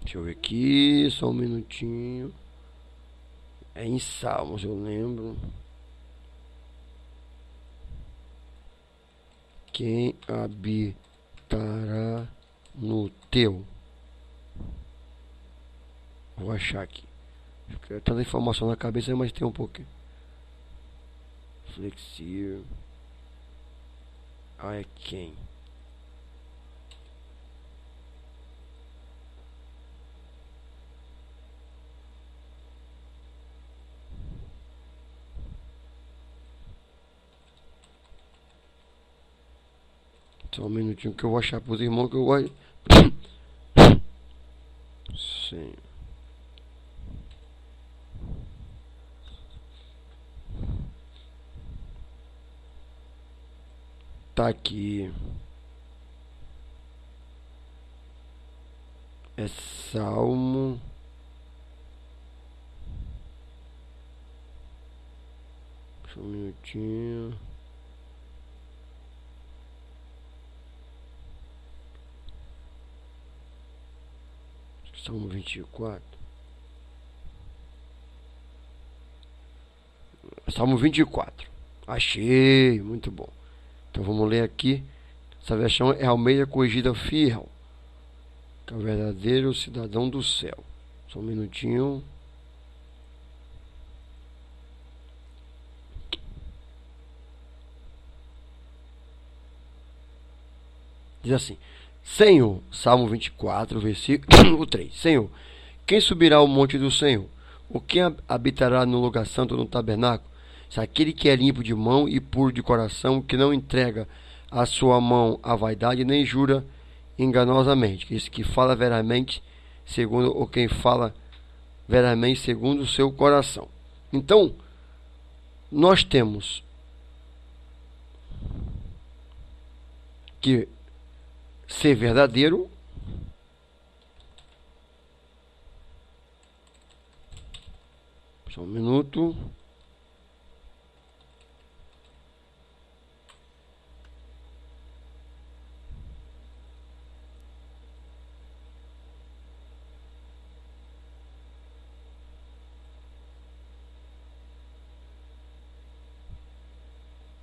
Deixa eu ver aqui, só um minutinho. É em Salmos, eu lembro. Quem habitará no teu? Vou achar aqui. Tanta informação na cabeça, mas tem um pouquinho. Flexível. É quem? Só um minutinho que eu vou achar para os irmãos que eu gosto. Sim. Tá aqui. É Salmo. Só um minutinho. Salmo 24. Salmo 24. Achei, muito bom. Então vamos ler aqui. Essa versão é Almeida Corrigida Fiel, que é o verdadeiro cidadão do céu. Só um minutinho. Diz assim: Senhor, Salmo 24, versículo 3. Senhor, quem subirá ao monte do Senhor? Ou quem habitará no lugar santo no tabernáculo? Se aquele que é limpo de mão e puro de coração, que não entrega a sua mão à vaidade, nem jura enganosamente. Esse que fala veramente, segundo ou quem fala veramente segundo o seu coração. Então, nós temos que ser verdadeiro, Só um minuto.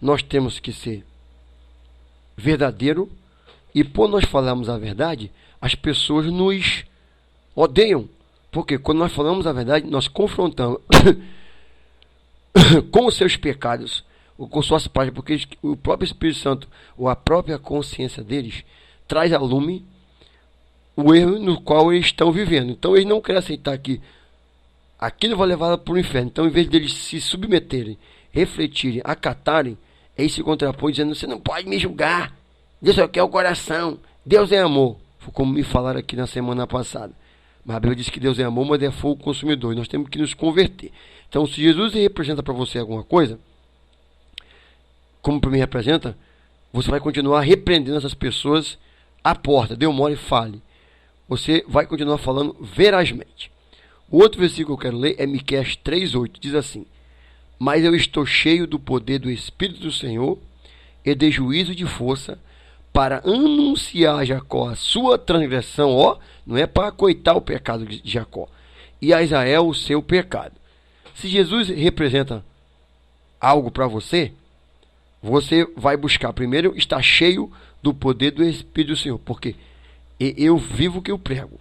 Nós temos que ser verdadeiro, e por nós falarmos a verdade, as pessoas nos odeiam, porque quando nós falamos a verdade, nós confrontamos com os seus pecados, ou com suas práticas, porque o próprio Espírito Santo, ou a própria consciência deles, traz a lume o erro no qual eles estão vivendo. Então eles não querem aceitar que aquilo vai levar para o inferno. Então, em vez deles se submeterem, refletirem, acatarem, eles se contrapõem dizendo: você não pode me julgar, Deus só quer o coração, Deus é amor. Foi como me falaram aqui na semana passada. Mas a Bíblia diz que Deus é amor, mas é fogo consumidor, e nós temos que nos converter. Então, se Jesus representa para você alguma coisa, como para mim representa, você vai continuar repreendendo essas pessoas à porta. Dê mole e fale. Você vai continuar falando verazmente. O outro versículo que eu quero ler é Miqueias 3:8. Diz assim: mas eu estou cheio do poder do Espírito do Senhor e de juízo de força, para anunciar a Jacó a sua transgressão, não é para coitar o pecado de Jacó, e a Israel o seu pecado. Se Jesus representa algo para você, você vai buscar primeiro estar cheio do poder do Espírito do Senhor, porque eu vivo o que eu prego.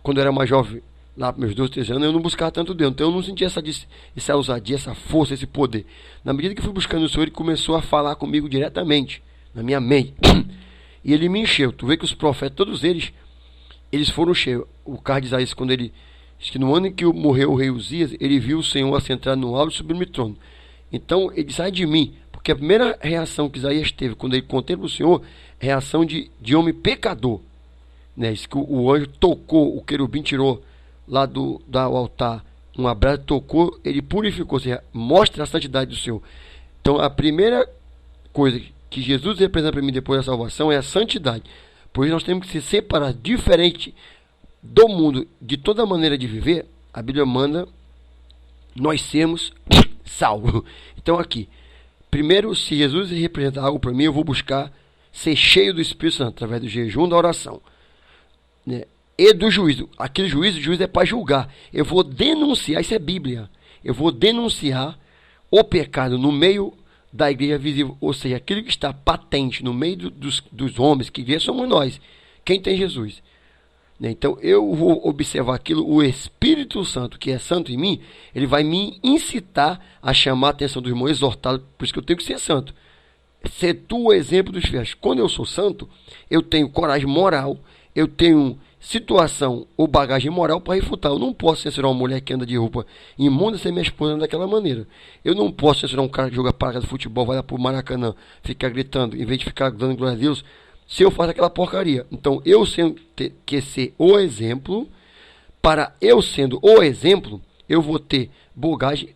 Quando eu era mais jovem, lá para meus 12, 13 anos, eu não buscava tanto Deus, então eu não sentia essa ousadia, essa força, esse poder. Na medida que eu fui buscando o Senhor, Ele começou a falar comigo diretamente, na minha mente, e Ele me encheu. Tu vê que os profetas, todos eles foram cheios. O caso de Isaías, quando ele diz que no ano em que morreu o rei Uzias, ele viu o Senhor assentado no alto e sublime trono. Então ele disse: sai de mim, porque a primeira reação que Isaías teve quando ele contempla o Senhor é reação de homem pecador, né? Diz que o anjo tocou, o querubim tirou lá do altar um abraço, tocou, ele purificou, ou seja, mostra a santidade do Senhor. Então a primeira coisa que Jesus representa para mim depois da salvação é a santidade. Por isso nós temos que se separar, diferente do mundo, de toda maneira de viver. A Bíblia manda nós sermos salvos. Então aqui, primeiro, se Jesus representa algo para mim, eu vou buscar ser cheio do Espírito Santo, através do jejum, da oração, né? E do juízo. Aquele juízo é para julgar. Eu vou denunciar, isso é Bíblia, eu vou denunciar o pecado no meio da igreja visível, ou seja, aquilo que está patente no meio dos homens, que igreja somos nós, quem tem Jesus, né? Então eu vou observar aquilo, o Espírito Santo, que é santo em mim, ele vai me incitar a chamar a atenção dos irmãos, exortá-los, por isso que eu tenho que ser santo. Ser tu o exemplo dos fiéis. Quando eu sou santo, eu tenho coragem moral, eu tenho situação ou bagagem moral para refutar. Eu não posso censurar uma mulher que anda de roupa imunda sem minha esposa daquela maneira. Eu não posso censurar um cara que joga parada de futebol, vai lá pro Maracanã, fica gritando, em vez de ficar dando glória a Deus, se eu faço aquela porcaria. Então eu tenho que ser o exemplo. Para eu sendo o exemplo, eu vou ter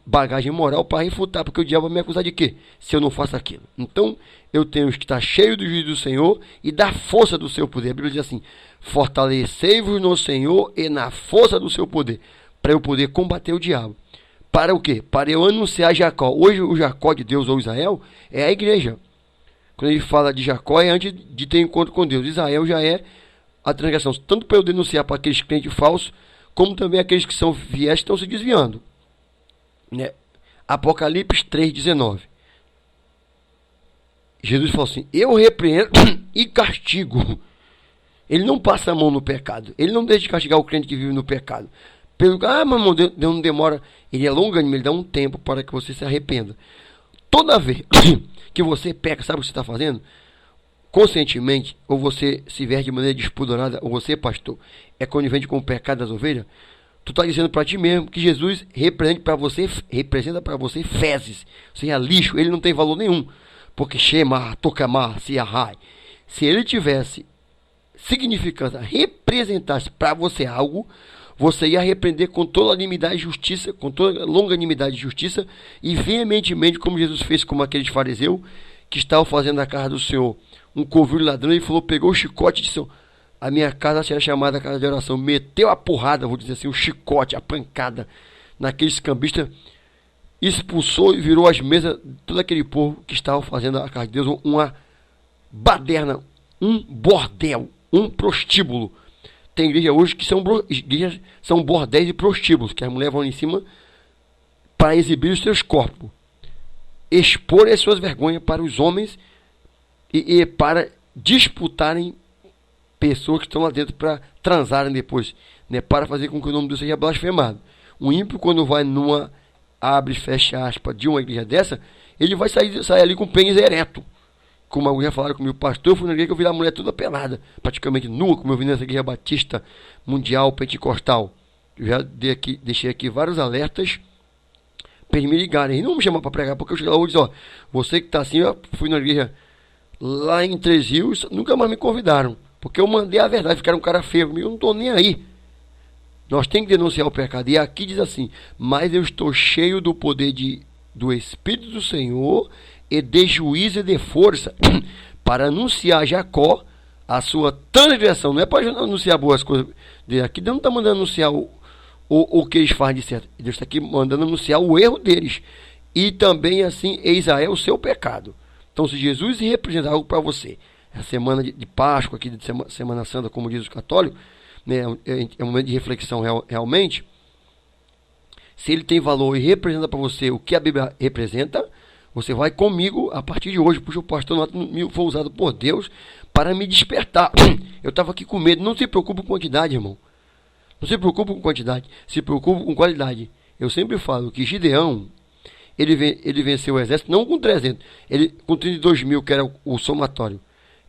bagagem moral para refutar, porque o diabo vai me acusar de quê? Se eu não faço aquilo. Então eu tenho que estar cheio do juízo do Senhor e da força do seu poder. A Bíblia diz assim: fortalecei-vos no Senhor e na força do seu poder, para eu poder combater o diabo. Para o quê? Para eu anunciar Jacó. Hoje o Jacó de Deus, ou Israel, é a igreja. Quando ele fala de Jacó, é antes de ter encontro com Deus. Israel já é a transgressão, tanto para eu denunciar para aqueles crentes falsos, como também aqueles que são fiéis, estão se desviando, né? Apocalipse 3:19. Jesus falou assim: eu repreendo e castigo. Ele não passa a mão no pecado. Ele não deixa de castigar o crente que vive no pecado. Mas irmão, Deus não demora. Ele é longânimo, ele dá um tempo para que você se arrependa. Toda vez que você peca, sabe o que você está fazendo? Conscientemente, ou você se veste de maneira despudorada, ou você, pastor, é conivente com o pecado das ovelhas, tu está dizendo para ti mesmo que Jesus representa para você fezes, ou seja, lixo. Ele não tem valor nenhum, porque Shema, Tocamar, Siahai. Se ele tivesse significância, representasse para você algo, você ia repreender com toda longanimidade e justiça, com toda longanimidade e justiça, e veementemente, como Jesus fez com aqueles fariseus que estavam fazendo na casa do Senhor um covil ladrão. Ele falou, pegou o chicote e disse: a minha casa será chamada casa de oração. Meteu a porrada, vou dizer assim, o chicote, a pancada naqueles cambistas, expulsou e virou as mesas de todo aquele povo que estava fazendo a casa de Deus uma baderna, um bordel, um prostíbulo. Tem igreja hoje que igrejas são bordéis e prostíbulos, que as mulheres vão em cima para exibir os seus corpos, expor as suas vergonhas para os homens e para disputarem pessoas que estão lá dentro para transarem depois, né, para fazer com que o nome de Deus seja blasfemado. O ímpio, quando vai numa, abre e fecha aspas, de uma igreja dessa, ele vai sair ali com o pênis ereto. Como alguns já falaram comigo, pastor, eu fui na igreja que eu vi a mulher toda pelada, praticamente nua, como eu vi nessa igreja batista, mundial, pentecostal. Eu já deixei aqui vários alertas para eles me ligarem. E não me chamar para pregar, porque eu chego lá hoje e digo, ó, você que está assim, eu fui na igreja lá em Três Rios, nunca mais me convidaram, porque eu mandei a verdade, ficaram um cara feio comigo, eu não estou nem aí. Nós temos que denunciar o pecado. E aqui diz assim, mas eu estou cheio do poder do Espírito do Senhor e de juízo e de força para anunciar a Jacó a sua transgressão. Não é para anunciar boas coisas dele. Aqui Deus não está mandando anunciar o que eles fazem de certo. Deus está aqui mandando anunciar o erro deles. E também assim, Israel, o seu pecado. Então, se Jesus representar algo para você, a semana de Páscoa, aqui de Semana Santa, como diz os católicos, né, é um momento de reflexão realmente. Se ele tem valor e representa para você o que a Bíblia representa, você vai comigo a partir de hoje. Puxa, o pastor Nato foi usado por Deus para me despertar. Eu estava aqui com medo. Não se preocupe com quantidade, irmão. Não se preocupe com quantidade. Se preocupe com qualidade. Eu sempre falo que Gideão, ele venceu o exército não com 300. Ele, com 32 mil, que era o somatório.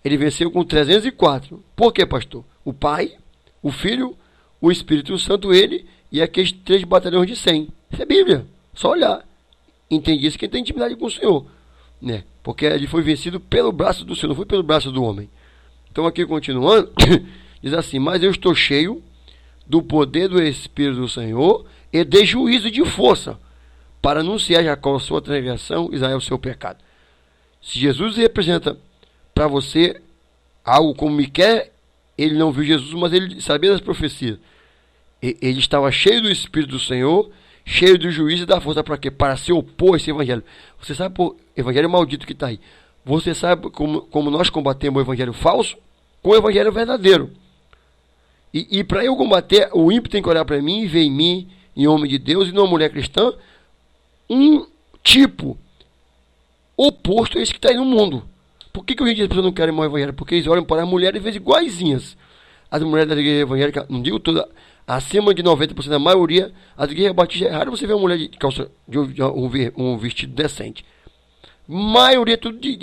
Ele venceu com 304. Por quê, pastor? O Pai, o Filho, o Espírito Santo, ele e aqueles 3 batalhões de 100. Isso é Bíblia. Só olhar. Entende isso quem tem intimidade com o Senhor, né? Porque ele foi vencido pelo braço do Senhor, não foi pelo braço do homem. Então aqui continuando, diz assim, mas eu estou cheio do poder do Espírito do Senhor e de juízo e de força, para anunciar a Jacó a sua transgressão, Israel o seu pecado. Se Jesus representa para você algo como Miqueias, ele não viu Jesus, mas ele sabia das profecias. Ele estava cheio do Espírito do Senhor, cheio do juízo e da força. Para quê? Para se opor a esse evangelho. Você sabe o evangelho maldito que está aí. Você sabe como nós combatemos o evangelho falso com o evangelho verdadeiro. E para eu combater, o ímpio tem que olhar para mim e ver em mim, em homem de Deus e numa mulher cristã, um tipo oposto a esse que está aí no mundo. Por que hoje em dia as pessoas não querem mais o evangelho? Porque eles olham para as mulheres e vezes iguaizinhas. As mulheres da igreja evangélica, não digo toda, acima de 90% da maioria, as igrejas batistas, é raro você ver uma mulher de calça, de um vestido decente. Maioria tudo de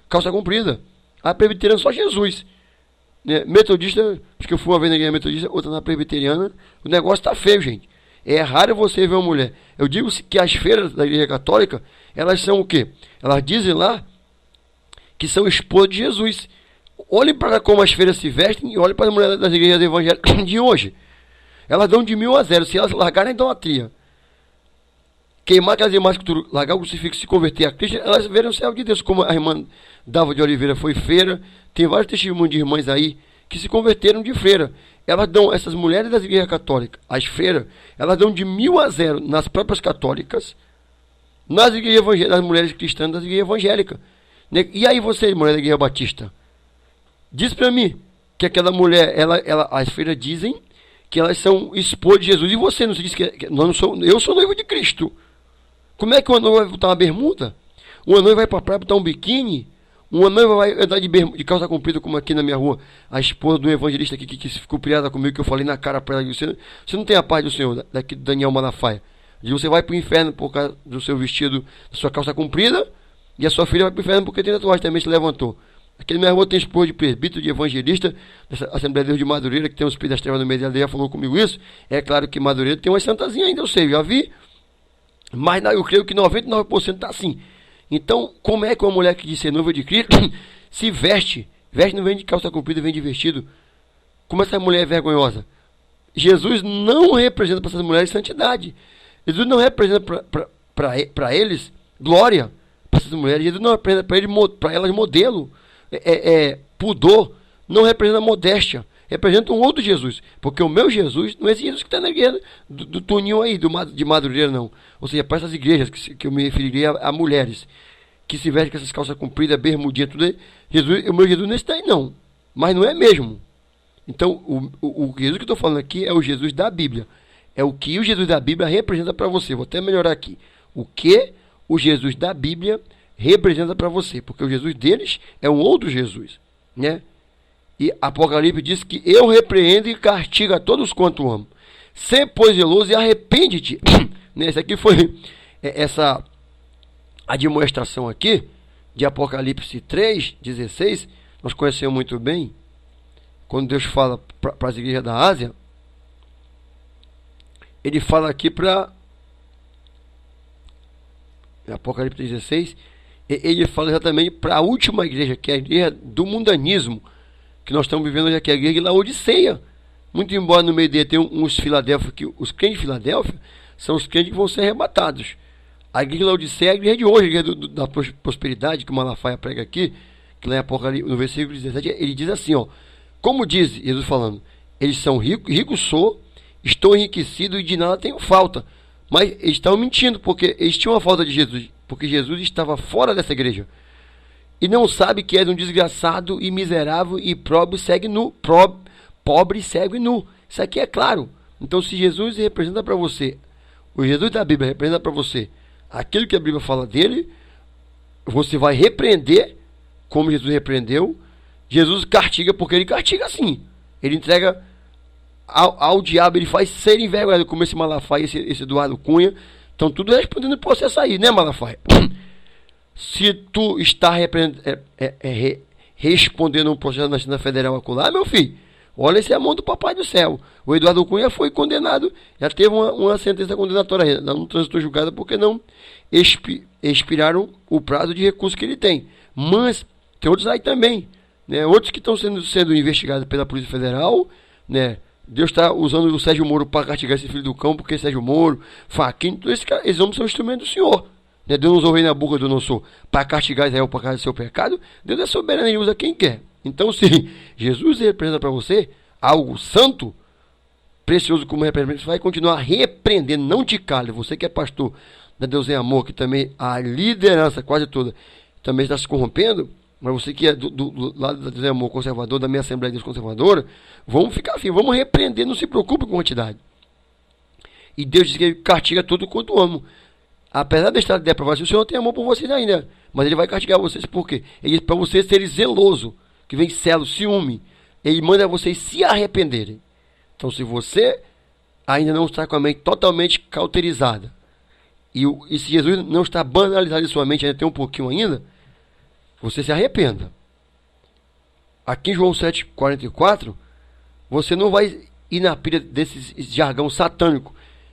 calça comprida. A presbiteriana só Jesus. Né? Metodista, acho que eu fui uma vez na igreja metodista, outra na presbiteriana. O negócio está feio, gente. É raro você ver uma mulher. Eu digo que as feiras da igreja católica, elas são o quê? Elas dizem lá que são esposas de Jesus. Olhe para como as feiras se vestem e olhe para as mulheres das igrejas evangélicas de hoje. Elas dão de 1000 a 0. Se elas largarem a idolatria, queimar aquelas imagens, largar o crucifixo e se converter a Cristo, elas verão o céu de Deus. Como a irmã Dava de Oliveira foi freira, tem vários testemunhos de irmãs aí que se converteram de freira. Elas dão, essas mulheres das igrejas católicas, as freiras, elas dão de 1000 a 0 nas próprias católicas, nas igrejas evangélicas, nas mulheres cristãs das igrejas evangélicas. E aí você, mulher da igreja batista, diz para mim que aquela mulher, as freiras dizem que elas são esposas de Jesus. E você não se diz que eu sou noivo de Cristo. Como é que uma noiva vai botar uma bermuda? Uma noiva vai para a praia botar um biquíni? Uma noiva vai andar de calça comprida, como aqui na minha rua, a esposa do evangelista que ficou piada comigo, que eu falei na cara para ela, você não tem a paz do Senhor, daqui do Daniel Malafaia. E você vai para o inferno por causa do seu vestido, da sua calça comprida, e a sua filha vai para o inferno porque tem tatuagem, também se levantou. Aqui na minha rua tem esposa de presbítero, de evangelista, dessa Assembleia de Deus de Madureira, que tem os Espírito das Trevas no meio dela, já falou comigo isso. É claro que Madureira tem umas santazinhas ainda, eu sei, já vi, mas eu creio que 99% está assim. Então, como é que uma mulher que diz ser noiva de Cristo se veste? Veste não vem de calça comprida, vem de vestido. Como essa mulher é vergonhosa? Jesus não representa para essas mulheres santidade. Jesus não representa para eles glória, para essas mulheres. Jesus não representa para elas modelo. Pudor não representa modéstia. representa um outro Jesus. Porque o meu Jesus não é esse Jesus que está na igreja do Toninho aí, de Madureira, não. Ou seja, para essas igrejas que eu me referiria a mulheres que se vestem com essas calças compridas, bermudinha, tudo aí. O meu Jesus não está aí, não. Mas não é mesmo. Então, o Jesus que eu estou falando aqui é o Jesus da Bíblia. É o que o Jesus da Bíblia representa para você. Vou até melhorar aqui. O que o Jesus da Bíblia representa para você. Porque o Jesus deles é um outro Jesus, né? E Apocalipse diz que eu repreendo e castigo a todos quanto amo. Sê, pois, zeloso e arrepende-te. Essa aqui foi essa admoestação aqui de Apocalipse 3:16. Nós conhecemos muito bem. Quando Deus fala para as igrejas da Ásia, ele fala aqui para Apocalipse 16, ele fala exatamente para a última igreja, que é a igreja do mundanismo, que nós estamos vivendo hoje aqui, a igreja de Laodiceia. Muito embora no meio dele tenha uns Filadélfia, que os crentes de Filadélfia são os crentes que vão ser arrebatados. A igreja de Laodiceia é a igreja de hoje, a igreja da prosperidade, que o Malafaia prega aqui, que lá em Apocalipse, no versículo 17, ele diz assim, ó, como diz Jesus falando, eles são ricos, rico sou, estou enriquecido e de nada tenho falta. Mas eles estavam mentindo, porque eles tinham uma falta de Jesus, porque Jesus estava fora dessa igreja. E não sabe que és um desgraçado e miserável e pobre segue nu. Pobre segue nu. Isso aqui é claro. Então, se Jesus representa para você, o Jesus da Bíblia representa para você aquilo que a Bíblia fala dele, você vai repreender como Jesus repreendeu. Jesus castiga porque ele castiga assim. Ele entrega ao diabo, ele faz ser envergonhado, como esse Malafaia, esse Eduardo Cunha. Então, tudo respondendo o processo aí, né, Malafaia? Se tu está respondendo um processo na Justiça Federal acolá, meu filho, olha, esse é a mão do Papai do Céu. O Eduardo Cunha foi condenado, já teve uma sentença condenatória, não transitou julgada porque não expiraram o prazo de recurso que ele tem. Mas tem outros aí também, né? Outros que estão sendo investigados pela Polícia Federal, né? Deus está usando o Sérgio Moro para castigar esse filho do cão, porque Sérgio Moro, Fachin, todos esses homens são instrumentos do Senhor. Né? Deus não usou o rei Nabucodonosor para castigar Israel por causa do seu pecado. Deus é soberano e usa quem quer. Então, se Jesus representa para você algo santo, precioso como representa, você vai continuar repreendendo, não te cale. Você que é pastor da Deus em Amor, que também a liderança quase toda também está se corrompendo, mas você que é do lado da Deus em Amor conservador, da minha Assembleia de Deus conservadora, vamos ficar assim, vamos repreender, não se preocupe com quantidade. E Deus diz que ele castiga todo quanto amo. Apesar de estar depravado, o Senhor tem amor por vocês ainda, mas ele vai castigar vocês por quê? Ele diz para vocês serem zelosos, que vem celo, ciúme. Ele manda vocês se arrependerem. Então, se você ainda não está com a mente totalmente cauterizada, e se Jesus não está banalizado em sua mente, ainda tem um pouquinho ainda, você se arrependa. Aqui em João 7,44, você não vai ir na pilha desse jargão satânico,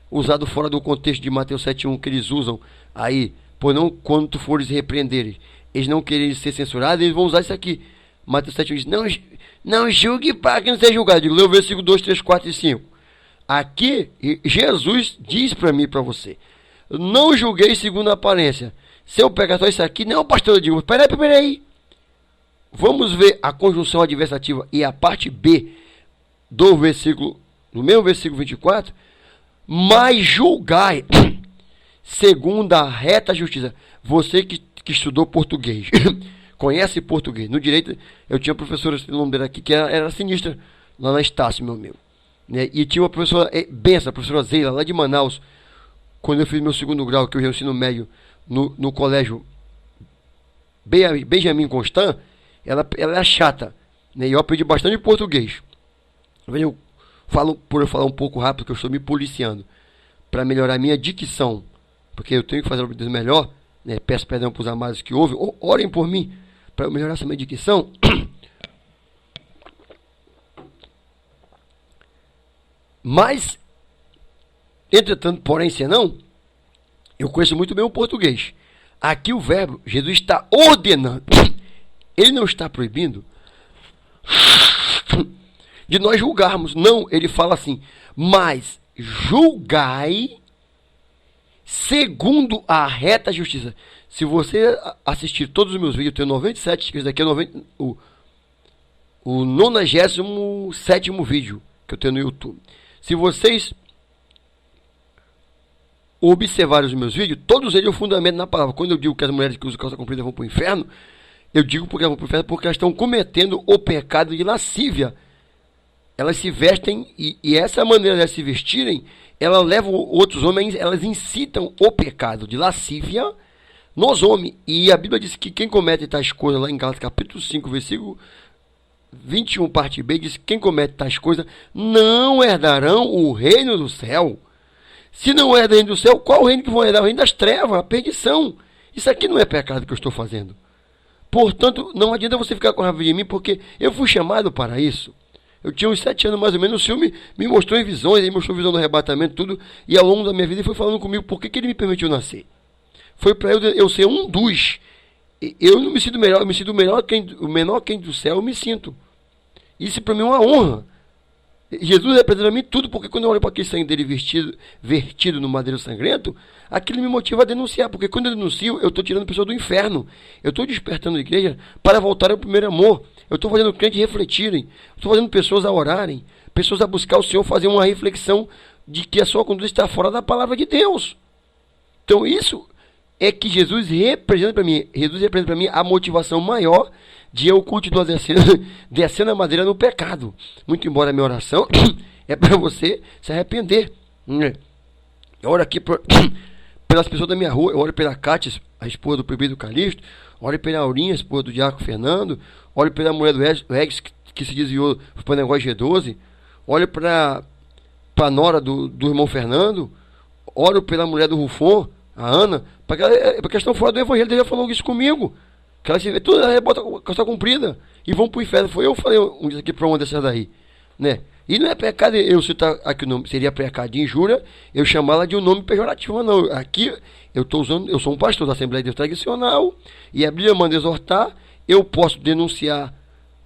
usado fora do contexto de Mateus 7,1, que eles usam aí, pois não quando tu fores repreender, eles não querem ser censurados, eles vão usar isso aqui. Mateus 7,1 diz, não julgue para que não seja julgado. Digo, lê o versículo 2, 3, 4 e 5. Aqui, Jesus diz para mim e para você, não julguei segundo a aparência. Seu pecado é isso aqui. Não, pastor, eu digo, peraí. Vamos ver a conjunção adversativa e a parte B do versículo, no mesmo versículo 24. Mas julgai segundo a reta justiça. Você que estudou português, conhece português. No direito, eu tinha uma professora, esse nome dela aqui, que era sinistra, lá na Estácio, meu amigo. Né? E tinha uma professora, benção, a professora Zeila, lá de Manaus, quando eu fiz meu segundo grau, que eu ensino médio, no colégio Benjamin Constant, ela é chata, né? E eu aprendi bastante português. Eu falo um pouco rápido, que eu estou me policiando para melhorar a minha dicção, porque eu tenho que fazer o melhor, né? Peço perdão para os amados que ouvem, orem por mim para eu melhorar essa minha dicção. Mas, entretanto, porém, senão, eu conheço muito bem o português. Aqui o verbo, Jesus está ordenando. Ele não está proibindo de nós julgarmos. Não, ele fala assim, mas julgai segundo a reta justiça. Se você assistir todos os meus vídeos, eu tenho 97, esse daqui é o 97º vídeo que eu tenho no YouTube. Se vocês observarem os meus vídeos, todos eles eu fundamento na palavra. Quando eu digo que as mulheres que usam calça comprida vão para o inferno, eu digo porque elas vão para o inferno porque elas estão cometendo o pecado de lascívia. Elas se vestem, e essa maneira de elas se vestirem, ela leva outros homens, elas incitam o pecado de lascívia nos homens. E a Bíblia diz que quem comete tais coisas, lá em Gálatas capítulo 5, versículo 21, parte B, diz que quem comete tais coisas não herdarão o reino do céu. Se não é do reino do céu, qual o reino que vão herdar? O reino das trevas, a perdição. Isso aqui não é pecado que eu estou fazendo. Portanto, não adianta você ficar com raiva de mim, porque eu fui chamado para isso. Eu tinha uns 7 anos mais ou menos, o Senhor me mostrou em visões, ele mostrou visão do arrebatamento, tudo, e ao longo da minha vida ele foi falando comigo por que ele me permitiu nascer. Foi para eu ser um dos. Eu não me sinto melhor, eu me sinto o menor quem do céu eu me sinto. Isso para mim é uma honra. Jesus representa a mim tudo, porque quando eu olho para aquele sangue dele vertido no madeiro sangrento, aquilo me motiva a denunciar, porque quando eu denuncio, eu estou tirando pessoas do inferno. Eu estou despertando a igreja para voltar ao primeiro amor. Eu estou fazendo crentes refletirem, estou fazendo pessoas a orarem, pessoas a buscar o Senhor, fazer uma reflexão de que a sua conduta está fora da palavra de Deus. Então isso é que Jesus representa para mim. Jesus representa para mim a motivação maior de eu continuar descendo a madeira no pecado. Muito embora a minha oração é para você se arrepender. Eu oro aqui pelas pessoas da minha rua, eu oro pela Cátia, a esposa do proibido Calixto, oro pela Aurinha, a esposa do Diácono Fernando, oro pela mulher do Regis, que se desviou para o negócio G12, oro para a nora do irmão Fernando, oro pela mulher do Rufon, a Ana, porque elas estão fora do evangelho. Deus já falou isso comigo, que elas se vê toda, ela bota a calça comprida e vão para o inferno. Foi eu que falei um dia aqui para uma dessas daí, né? E não é pecado eu citar aqui o nome, seria pecado de injúria, eu chamá-la de um nome pejorativo, não. Aqui eu sou um pastor da Assembleia de Deus Tradicional, e a Bíblia manda exortar, eu posso denunciar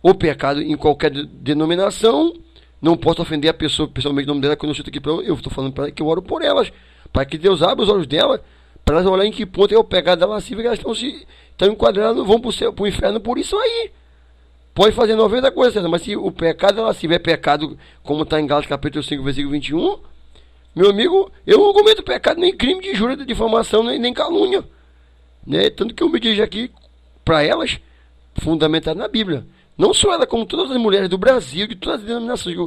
o pecado em qualquer denominação, não posso ofender a pessoa, pessoalmente o nome dela, quando eu cito aqui para ela, eu estou falando para ela que eu oro por elas, para que Deus abra os olhos dela, para elas olharem em que ponto é o pecado da lascívia, que elas estão enquadradas, vão para o inferno por isso aí. Pode fazer 90 coisas, mas se o pecado da lascívia é pecado, como está em Gálatas capítulo 5, versículo 21, meu amigo, eu não cometo pecado, nem crime de injúria, de difamação, nem calúnia. Né? Tanto que eu me dirijo aqui para elas, fundamentado na Bíblia. Não só ela, como todas as mulheres do Brasil, de todas as denominações.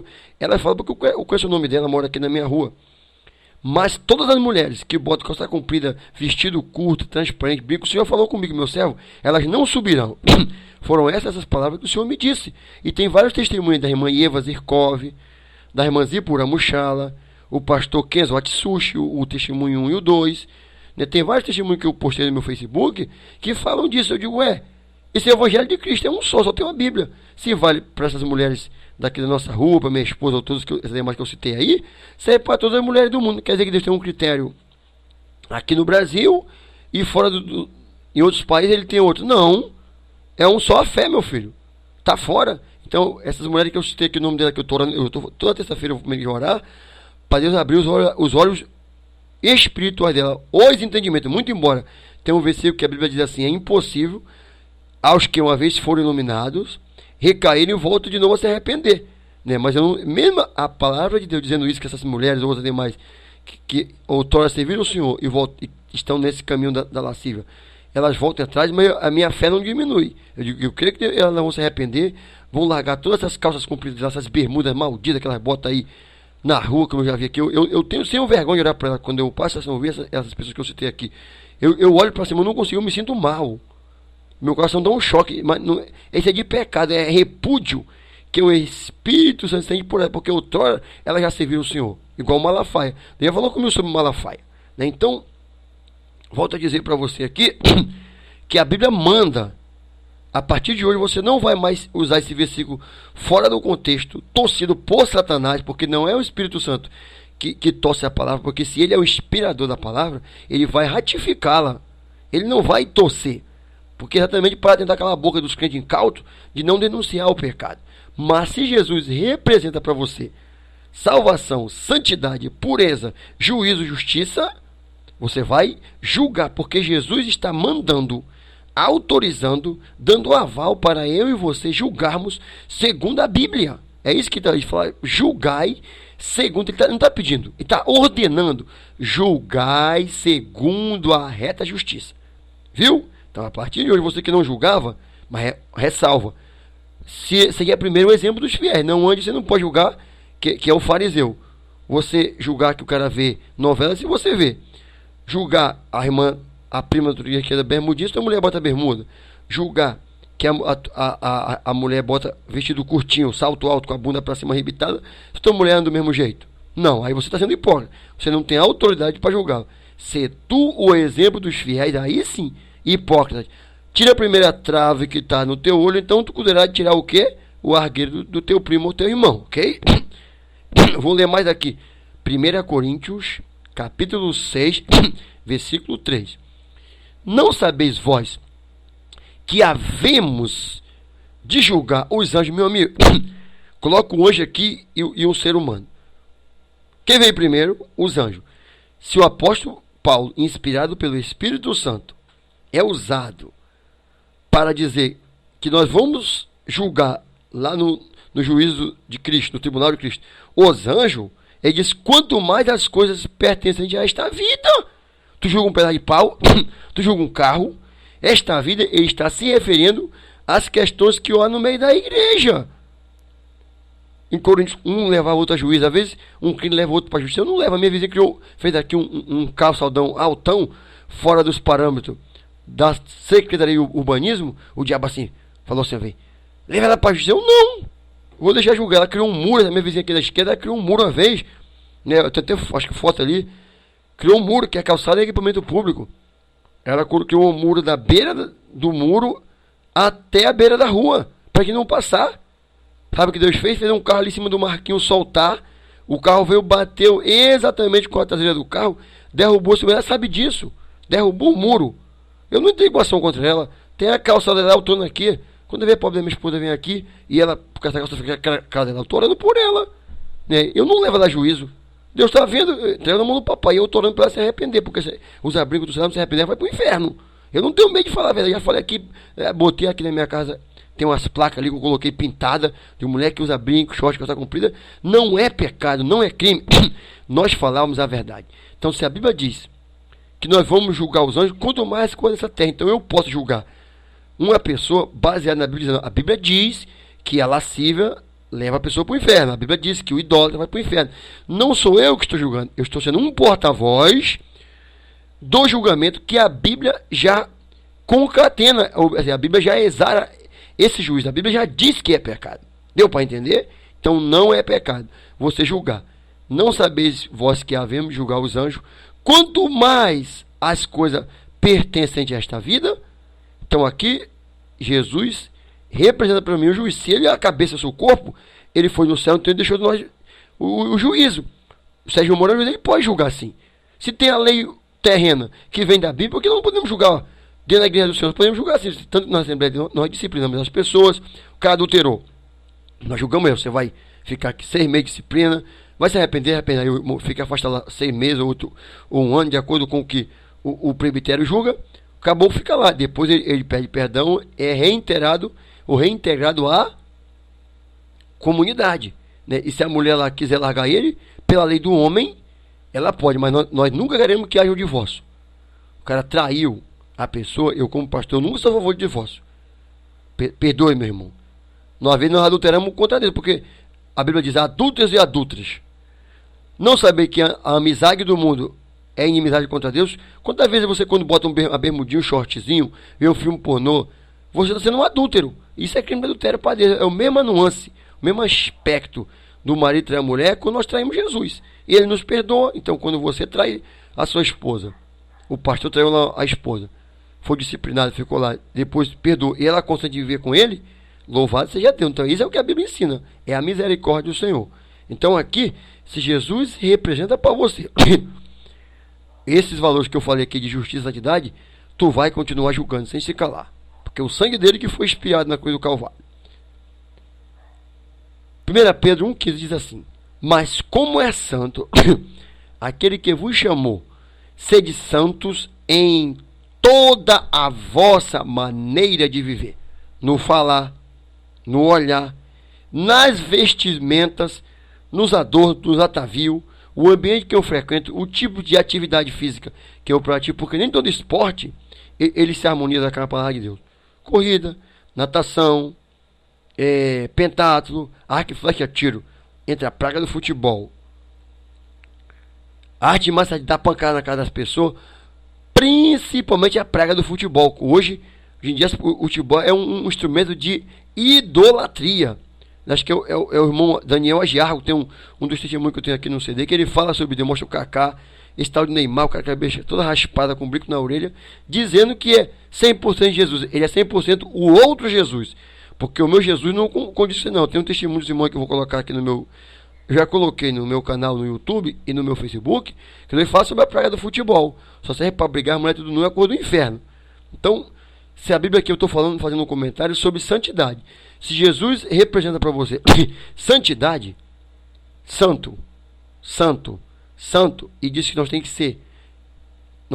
Ela fala porque eu conheço o nome dela, mora aqui na minha rua. Mas todas as mulheres que botam calça comprida, vestido curto, transparente, brinco, o Senhor falou comigo, meu servo, elas não subirão. Foram essas palavras que o Senhor me disse. E tem vários testemunhos da irmã Eva Zirkov, da irmã Zipura Muxala, o pastor Kenzo Atsushi, o testemunho 1 e o 2. Né? Tem vários testemunhos que eu postei no meu Facebook que falam disso. Eu digo, esse evangelho de Cristo é um só tem uma Bíblia. Se vale para essas mulheres daqui da nossa rua, para minha esposa, ou todas as demais que eu citei aí, serve para todas as mulheres do mundo. Quer dizer que Deus tem um critério aqui no Brasil e fora em outros países ele tem outro. Não, é um só a fé, meu filho. Tá fora. Então, essas mulheres que eu citei aqui, o nome dela que eu tô toda terça-feira eu vou orar, para Deus abrir os olhos espirituais dela, os entendimentos. Muito embora tem um versículo que a Bíblia diz assim, é impossível aos que uma vez foram iluminados recaírem e voltam de novo a se arrepender, né? Mas mesmo a palavra de Deus dizendo isso, que essas mulheres ou outras demais que outrora serviram o Senhor e estão nesse caminho da lascívia, elas voltam atrás, mas a minha fé não diminui. Eu creio que elas não vão se arrepender, vão largar todas essas calças compridas, essas bermudas malditas que elas botam aí na rua, como eu já vi aqui. Eu tenho sem vergonha de olhar para elas quando eu passo a ouvir essas pessoas que eu citei aqui. Eu olho para cima, eu não consigo, eu me sinto mal. Meu coração dá um choque, mas não, esse é de pecado, é repúdio que o Espírito Santo sente por ela, porque outrora ela já serviu o Senhor, igual Malafaia. Deus falou comigo sobre Malafaia, né? Então, volto a dizer para você aqui que a Bíblia manda, a partir de hoje você não vai mais usar esse versículo fora do contexto, torcido por Satanás, porque não é o Espírito Santo que torce a palavra, porque se ele é o inspirador da palavra, ele vai ratificá-la, ele não vai torcer. Porque exatamente para tentar calar a boca dos crentes incautos de não denunciar o pecado. Mas se Jesus representa para você salvação, santidade, pureza, juízo, justiça, você vai julgar, porque Jesus está mandando autorizando, dando aval para eu e você julgarmos segundo a Bíblia. É isso que ele fala, julgai segundo, ele não está pedindo, ele está ordenando, julgai segundo a reta justiça. Viu? Então, a partir de hoje, você que não julgava, mas ressalva, seria primeiro o exemplo dos fiéis, não antes você não pode julgar, que é o fariseu. Você julgar que o cara vê novela, se você vê. Julgar a irmã, a prima do dia que é da bermudista, a mulher bota bermuda. Julgar que a mulher bota vestido curtinho, salto alto, com a bunda pra cima arrebitada, se tua mulher anda do mesmo jeito. Não, aí você está sendo hipócrita. Você não tem autoridade para julgar. Se tu o exemplo dos fiéis, aí sim, hipócrita. Tira a primeira trave que está no teu olho, então tu cuidará de tirar o quê? O argueiro do teu primo ou teu irmão, ok? Vou ler mais aqui. 1 Coríntios, capítulo 6, versículo 3. Não sabeis vós que havemos de julgar os anjos, meu amigo? Coloca o anjo aqui e um ser humano. Quem veio primeiro? Os anjos. Se o apóstolo Paulo, inspirado pelo Espírito Santo, é usado para dizer que nós vamos julgar lá no juízo de Cristo, no tribunal de Cristo, os anjos, ele diz, quanto mais as coisas pertencem a esta vida. Tu julga um pedaço de pau, tu julga um carro, esta vida, ele está se referindo às questões que há no meio da igreja. Em Coríntios, um leva a outro a juízo, às vezes um crime leva o outro para a justiça. Eu não levo, a minha vizinha fez aqui um calçadão altão, fora dos parâmetros da Secretaria de Urbanismo. O diabo assim, falou assim, vem, leva ela para a justiça. Eu não vou deixar julgar. Ela criou um muro, a minha vizinha aqui da esquerda, ela criou um muro uma vez, né? Eu tenho até, acho que foto ali, criou um muro, que é calçada e equipamento público. Ela criou um muro da beira do muro até a beira da rua, para que não passar. Sabe o que Deus fez? Fez um carro ali em cima do Marquinhos soltar, o carro veio, bateu exatamente com a traseira do carro, derrubou, ela sabe disso, derrubou o muro. Eu não tenho iguação contra ela, tem a calçada dela, autona aqui. Quando vê pobre da minha esposa vem aqui, e ela, por causa da calça, fica a cara dela, eu tô orando por ela, né? Eu não levo ela a juízo. Deus está vendo, entregando a mão no papai, e eu estou orando para ela se arrepender, porque os abrigos do céu não se arrepender, vai para o inferno. Eu não tenho medo de falar a verdade, já falei aqui, botei aqui na minha casa, tem umas placas ali que eu coloquei pintada, de mulher que usa brinco, short, calça comprida, não é pecado, não é crime, nós falarmos a verdade. Então, se a Bíblia diz que nós vamos julgar os anjos, quanto mais coisas dessa terra, então eu posso julgar uma pessoa baseada na Bíblia. A Bíblia diz que a lascívia leva a pessoa para o inferno. A Bíblia diz que o idólatra vai para o inferno. Não sou eu que estou julgando. Eu estou sendo um porta-voz do julgamento que a Bíblia já concatena. A Bíblia já exara esse juízo. A Bíblia já diz que é pecado. Deu para entender? Então não é pecado você julgar. Não sabeis vós que havemos de julgar os anjos, quanto mais as coisas pertencem a esta vida. Então aqui, Jesus representa para mim o juiz. Se ele é a cabeça do seu corpo, ele foi no céu, então ele deixou de nós o juízo. O Sérgio Moro, ele pode julgar sim. Se tem a lei terrena que vem da Bíblia, por que não podemos julgar dentro da igreja do Senhor? Podemos julgar assim. Tanto que na Assembleia nós disciplinamos as pessoas. O cara adulterou, nós julgamos ele. Você vai ficar aqui 6 meses de disciplina, vai se arrepender, fica afastado 6 meses ou 1 ano, de acordo com o que o presbitério julga. Acabou, fica lá. Depois ele pede perdão, é reintegrado à comunidade, né? E se a mulher lá quiser largar ele, pela lei do homem, ela pode, mas nós nunca queremos que haja o divórcio. O cara traiu a pessoa, eu como pastor, eu nunca sou a favor de divórcio. Perdoe, meu irmão. Nós adulteramos contra ele, porque a Bíblia diz adúlteros e adúlteras. Não saber que a amizade do mundo é inimizade contra Deus. Quantas vezes você, quando bota uma bermudinha, um shortzinho, vê um filme pornô, você está sendo um adúltero. Isso é crime de adultério para Deus. É a mesma nuance, o mesmo aspecto do marido trair a mulher quando nós traímos Jesus. E ele nos perdoa. Então, quando você trai a sua esposa, o pastor traiu lá a esposa, foi disciplinado, ficou lá, depois perdoou, e ela consente viver com ele, louvado seja Deus. Então, isso é o que a Bíblia ensina. É a misericórdia do Senhor. Então, aqui, se Jesus representa para você esses valores que eu falei aqui de justiça e santidade, tu vai continuar julgando sem se calar. Porque o sangue dele que foi expiado na cruz do Calvário. 1 Pedro 1,15 diz assim: mas como é santo aquele que vos chamou, sede santos em toda a vossa maneira de viver, no falar, no olhar, nas vestimentas, nos adornos, nos atavios, o ambiente que eu frequento, o tipo de atividade física que eu pratico, porque nem todo esporte ele se harmoniza com a palavra de Deus. Corrida, natação, pentatlo, arco e flecha, tiro, entre a praga do futebol, a arte massa de dar pancada na cara das pessoas, principalmente a praga do futebol. Hoje em dia o futebol é um instrumento de idolatria. Acho que é o irmão Daniel Agiargo, tem um dos testemunhos que eu tenho aqui no CD, que ele fala sobre, demonstra o Kaká, esse tal de Neymar, o cara com a cabeça toda raspada, com um brinco na orelha, dizendo que é 100% Jesus, ele é 100% o outro Jesus, porque o meu Jesus não condiz não. Tem um testemunho dos irmãos que eu vou colocar aqui no meu, eu já coloquei no meu canal no YouTube e no meu Facebook, que ele fala sobre a praga do futebol, só serve para brigar, a mulher tudo nu é a cor do inferno. Então, se a Bíblia aqui eu estou falando, fazendo um comentário sobre santidade, se Jesus representa para você santidade, santo, santo, santo, e diz que nós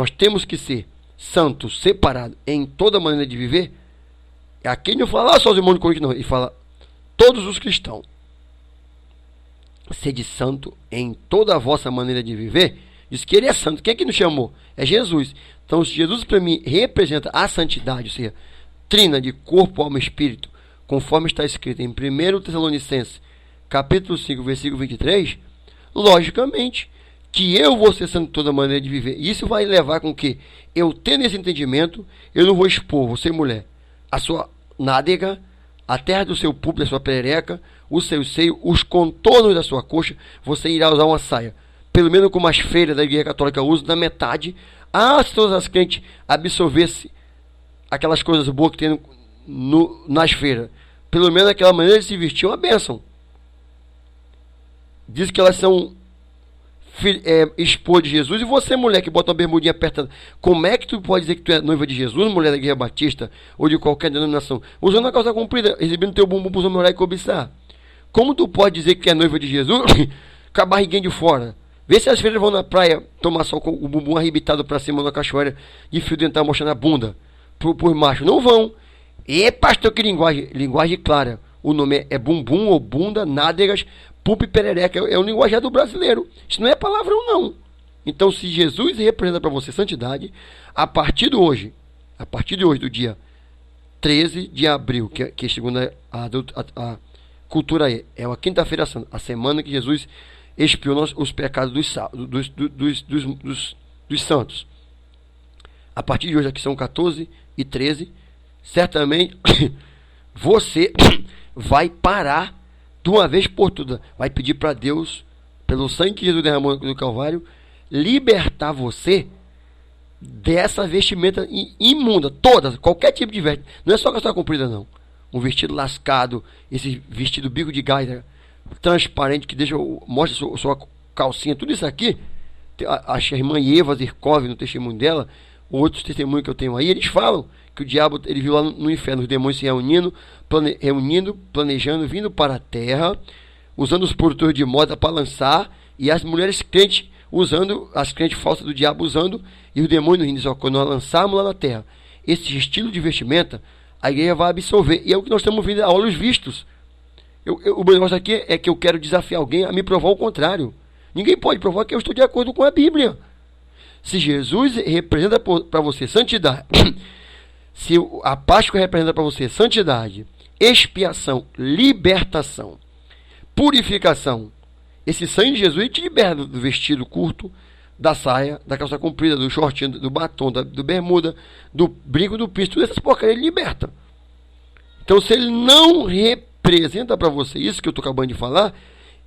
temos que ser santos, separados em toda maneira de viver, aqui não fala só os irmãos de Corinto, não, ele fala todos os cristãos, sede santo em toda a vossa maneira de viver, diz que ele é santo. Quem é que nos chamou? É Jesus. Então, se Jesus para mim representa a santidade, ou seja, trina de corpo, alma e espírito, conforme está escrito em 1 Tessalonicenses, capítulo 5, versículo 23, logicamente, que eu vou ser santo de toda maneira de viver. Isso vai levar com que, eu tendo esse entendimento, eu não vou expor, você mulher, a sua nádega, a terra do seu público, da sua perereca, o seu seio, os contornos da sua coxa, você irá usar uma saia. Pelo menos como as freiras da Igreja Católica usam, na metade. Se todas as crentes absorvessem aquelas coisas boas que tem nas feiras, pelo menos aquela maneira de se vestir é uma bênção. Diz que elas são esposa de Jesus, e você, mulher, que bota uma bermudinha apertada, como é que tu pode dizer que tu é noiva de Jesus, mulher da Igreja Batista, ou de qualquer denominação, usando a calça comprida, exibindo teu bumbum para os homens orar e cobiçar? Como tu pode dizer que é noiva de Jesus com a barriguinha de fora? Vê se as freiras vão na praia tomar sol com o bumbum arrebitado para cima na cachoeira, de fio dental mostrando a bunda por macho. Não vão. E pastor, que linguagem clara. O nome é bumbum ou bunda, nádegas, pupa e perereca. É o linguajar do brasileiro. Isso não é palavrão, não. Então, se Jesus representa para você santidade, a partir de hoje, do dia 13 de abril, que segundo a cultura é a quinta-feira santa, a semana que Jesus expiou os pecados dos santos. A partir de hoje, aqui são 14 e 13, certamente você vai parar de uma vez por todas, vai pedir para Deus, pelo sangue que Jesus derramou no Calvário, libertar você dessa vestimenta imunda, todas, qualquer tipo de veste, não é só calça comprida não, um vestido lascado, esse vestido bico de gaita transparente que mostra sua calcinha, tudo isso aqui. A irmã Eva Zirkov, no testemunho dela, outros testemunhos que eu tenho aí, eles falam que o diabo, ele viu lá no inferno os demônios se reunindo, planejando, vindo para a terra, usando os produtores de moda para lançar, e as mulheres crentes usando, as crentes falsas do diabo usando, e os demônios rindo, só quando nós lançarmos lá na terra esse estilo de vestimenta, a igreja vai absorver, e é o que nós estamos vendo a olhos vistos. O meu negócio aqui é que eu quero desafiar alguém a me provar o contrário. Ninguém pode provar que eu estou de acordo com a Bíblia. Se Jesus representa para você santidade, se a Páscoa representa para você santidade, expiação, libertação, purificação, esse sangue de Jesus ele te liberta do vestido curto, da saia, da calça comprida, do shortinho, do batom, do bermuda, do brinco, do piercing, todas essas porcarias ele liberta. Então, se ele não representa para você isso que eu estou acabando de falar,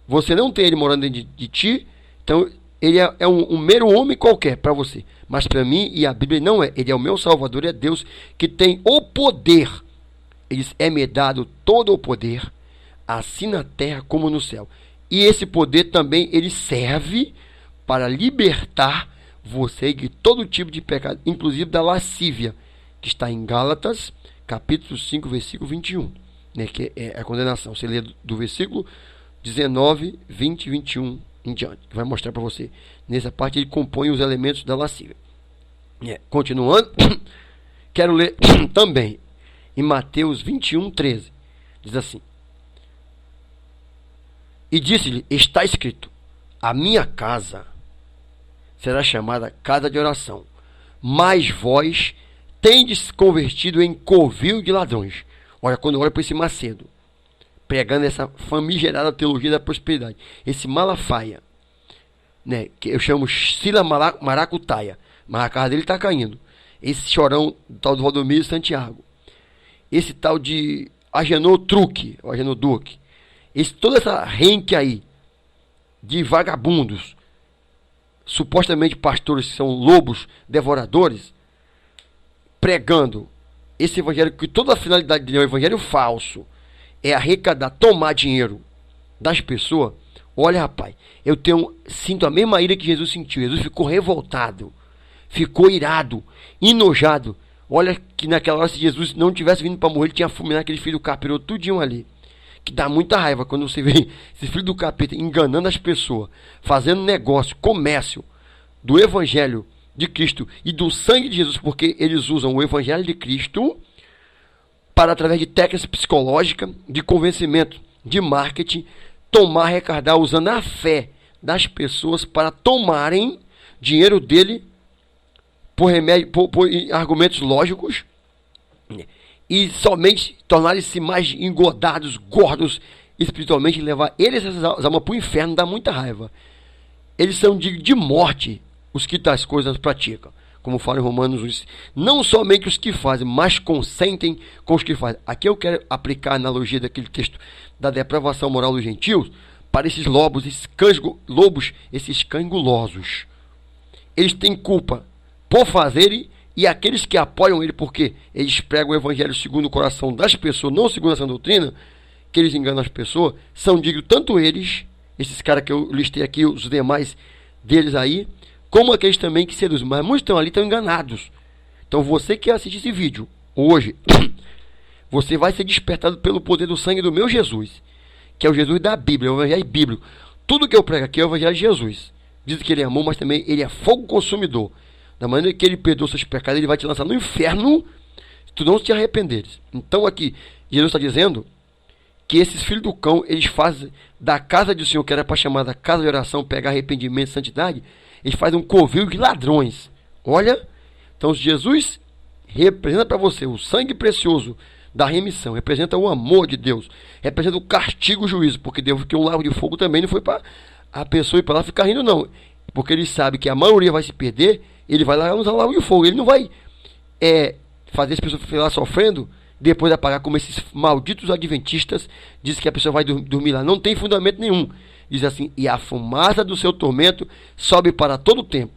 você não tem ele morando dentro de ti, então ele é um mero homem qualquer para você. Mas para mim, e a Bíblia não é, ele é o meu Salvador, é Deus que tem o poder. Ele diz, é-me dado todo o poder, assim na terra como no céu. E esse poder também, ele serve para libertar você de todo tipo de pecado, inclusive da lascívia, que está em Gálatas, capítulo 5, versículo 21, né, que é a condenação. Você lê do versículo 19, 20 e 21 em diante, que vai mostrar para você. Nessa parte ele compõe os elementos da lascívia. Continuando, quero ler também em Mateus 21:13. Diz assim: e disse-lhe, está escrito, a minha casa será chamada casa de oração, mas vós tendes convertido em covil de ladrões. Olha, quando olha para esse Macedo, pregando essa famigerada teologia da prosperidade, esse Malafaia, né, que eu chamo Sila Maracutaia, mas a casa dele está caindo. Esse chorão tal do Valdomiro Santiago, esse tal de Agenor Truque, o Agenor Duque, toda essa renque aí de vagabundos, supostamente pastores que são lobos devoradores, pregando esse evangelho, que toda a finalidade dele é um evangelho falso, é arrecadar, tomar dinheiro das pessoas. Olha, rapaz, sinto a mesma ira que Jesus sentiu. Jesus ficou revoltado, ficou irado, enojado. Olha que naquela hora, se Jesus não tivesse vindo para morrer, ele tinha fulminado aquele filho do capiroto tudinho ali. Que dá muita raiva quando você vê esse filho do capeta enganando as pessoas, fazendo negócio, comércio do evangelho de Cristo e do sangue de Jesus, porque eles usam o evangelho de Cristo para, através de técnicas psicológicas, de convencimento, de marketing, tomar, arrecadar, usando a fé das pessoas para tomarem dinheiro dele por argumentos lógicos, e somente tornarem-se mais engordados, gordos espiritualmente, e levar eles, essas almas, para o inferno. Dá muita raiva. Eles são de morte, os que tais coisas praticam, como fala em Romanos 1. Não somente os que fazem, mas consentem com os que fazem. Aqui eu quero aplicar a analogia daquele texto da depravação moral dos gentios para esses lobos, esses cangulosos. Eles têm culpa por fazerem, e aqueles que apoiam ele, porque eles pregam o evangelho segundo o coração das pessoas, não segundo essa doutrina, que eles enganam as pessoas, são dignos tanto eles, esses caras que eu listei aqui, os demais deles aí, como aqueles também que seduzem. Mas muitos estão ali, estão enganados. Então você que assiste esse vídeo hoje, você vai ser despertado pelo poder do sangue do meu Jesus, que é o Jesus da Bíblia, o evangelho bíblico. Tudo que eu prego aqui é o evangelho de Jesus. Diz que ele é amor, mas também ele é fogo consumidor. Da maneira que ele perdoa seus pecados, ele vai te lançar no inferno se tu não te arrependeres. Então aqui, Jesus está dizendo que esses filhos do cão, eles fazem da casa do Senhor, que era para chamar da casa de oração, pegar arrependimento e santidade, eles fazem um covil de ladrões. Olha, então Jesus representa para você o sangue precioso da remissão, representa o amor de Deus, representa o castigo, o juízo, porque Deus, que um lago de fogo também não foi para a pessoa ir para lá ficar rindo, não, porque ele sabe que a maioria vai se perder. Ele vai lá usar o lago de fogo. Ele não vai fazer as pessoas ficar lá sofrendo, depois apagar, como esses malditos adventistas dizem que a pessoa vai dormir lá. Não tem fundamento nenhum. Diz assim: e a fumaça do seu tormento sobe para todo o tempo,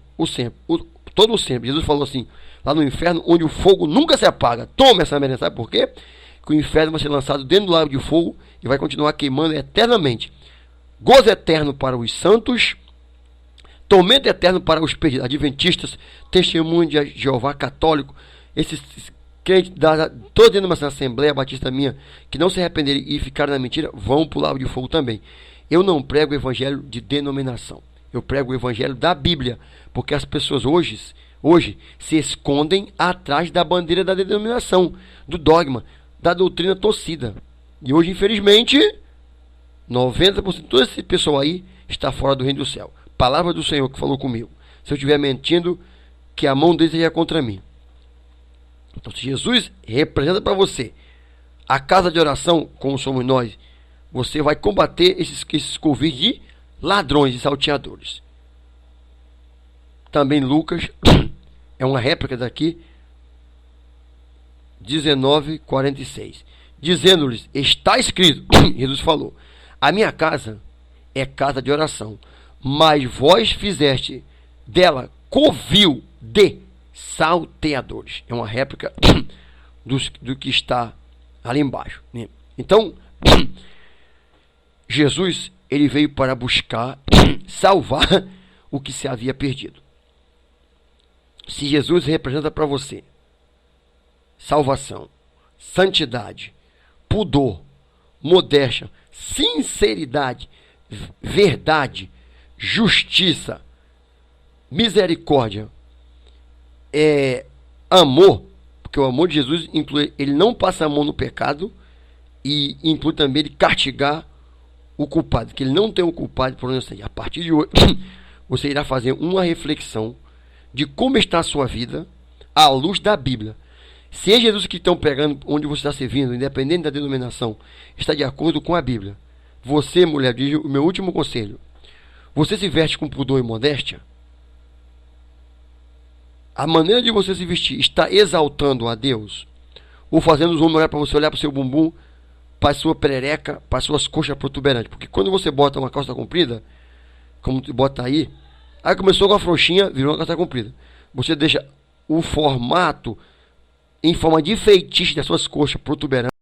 todo o sempre. Jesus falou assim, lá no inferno, onde o fogo nunca se apaga. Toma essa merda, sabe por quê? Que o inferno vai ser lançado dentro do lago de fogo e vai continuar queimando eternamente. Gozo eterno para os santos, tormento eterno para os perdidos, adventistas, testemunho de Jeová, católico, esses crentes toda dentro de uma assembleia batista minha, que não se arrependerem e ficarem na mentira, vão para o lago de fogo também. Eu não prego o evangelho de denominação, eu prego o evangelho da Bíblia, porque as pessoas hoje se escondem atrás da bandeira da denominação, do dogma, da doutrina torcida. E hoje, infelizmente, 90% de todo esse pessoal aí está fora do reino do céu. Palavra do Senhor que falou comigo. Se eu estiver mentindo, que a mão dele seja contra mim. Então, se Jesus representa para você a casa de oração, como somos nós, você vai combater esses covis de ladrões e salteadores. Também Lucas, é uma réplica daqui, 19:46. Dizendo-lhes, está escrito, Jesus falou, a minha casa é casa de oração, mas vós fizeste dela covil de salteadores. É uma réplica do que está ali embaixo, né? Então, Jesus, ele veio para buscar salvar o que se havia perdido. Se Jesus representa para você salvação, santidade, pudor, modéstia, sinceridade, verdade, justiça, misericórdia amor, porque o amor de Jesus inclui, ele não passa a mão no pecado e inclui também ele castigar o culpado, que ele não tem o culpado por onde sair. A partir de hoje, você irá fazer uma reflexão de como está a sua vida à luz da Bíblia. Se é Jesus que estão pegando onde você está servindo, independente da denominação, está de acordo com a Bíblia. Você, mulher, diz o meu último conselho. Você se veste com pudor e modéstia? A maneira de você se vestir está exaltando a Deus? Ou fazendo os homens olhar para você, olhar para o seu bumbum, para a sua perereca, para as suas coxas protuberantes? Porque quando você bota uma calça comprida, como tu bota aí começou com a frouxinha, virou uma calça comprida. Você deixa o formato em forma de feitiço das suas coxas protuberantes.